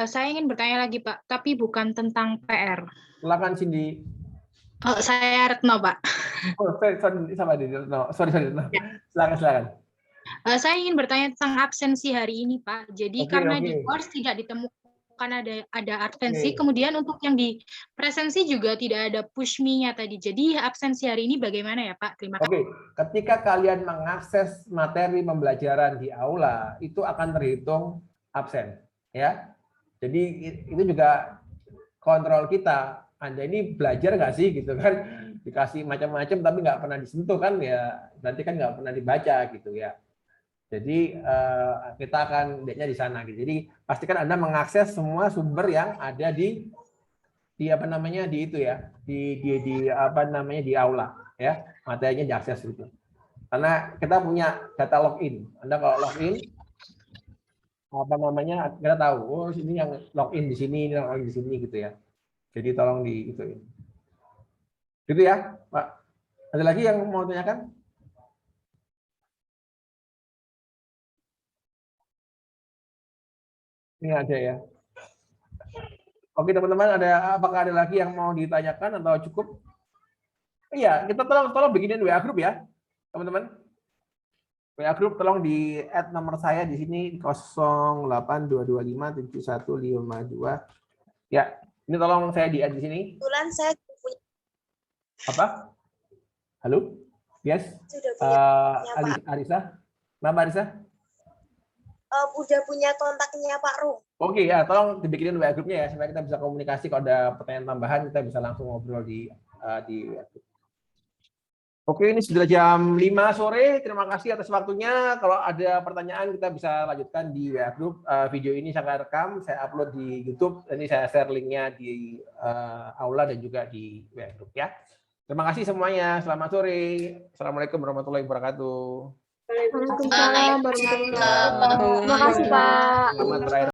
Saya ingin bertanya lagi Pak, tapi bukan tentang PR. Silakan Cindy. Oh, saya Retno Pak. Oh, sorry, Retno. Sorry. Silakan. Saya ingin bertanya tentang absensi hari ini Pak. Jadi karena di course tidak ditemukan kan ada absensi, Oke. kemudian untuk yang di presensi juga tidak ada push me-nya tadi. Jadi absensi hari ini bagaimana ya Pak? Terima kasih. Oke, ketika kalian mengakses materi pembelajaran di aula, itu akan terhitung absen, ya. Jadi itu juga kontrol kita. Anda ini belajar nggak sih, gitu kan? Dikasih macam-macam tapi nggak pernah disentuh kan, ya. Berarti kan nggak pernah dibaca, gitu ya. Jadi kita akan lihatnya di sana, gitu. Jadi pastikan Anda mengakses semua sumber yang ada di apa namanya di itu ya, di apa namanya di aula, ya. Materinya diakses itu. Karena kita punya data login. Anda kalau login apa namanya kita tahu, oh ini yang login di sini, ini yang login di sini gitu ya. Jadi tolong di itu. Gitu ya, Pak. Ada lagi yang mau tanyakan? Ini ada ya. Oke teman-teman, apakah ada lagi yang mau ditanyakan atau cukup? Iya, kita tolong bikinin WA group ya, teman-teman. WA group tolong di add nomor saya di sini 082257152. Ya, ini tolong saya di add di sini. Kebetulan saya punya. Apa? Halo? Yes. Sudah punya. Arisa. Nama Arisa? Udah punya kontaknya Pak Rum. Oke ya, tolong dibikinin WA grupnya ya supaya kita bisa komunikasi. Kalau ada pertanyaan tambahan kita bisa langsung ngobrol di WA group. Oke, ini sudah jam 5 sore. Terima kasih atas waktunya. Kalau ada pertanyaan kita bisa lanjutkan di WA group. Video ini saya rekam, saya upload di YouTube. Ini saya share linknya di aula dan juga di WA group ya. Terima kasih semuanya. Selamat sore. Assalamualaikum warahmatullahi wabarakatuh. Waalaikumsalam warahmatullahi wabarakatuh. Terima kasih Pak. Selamat berakhir.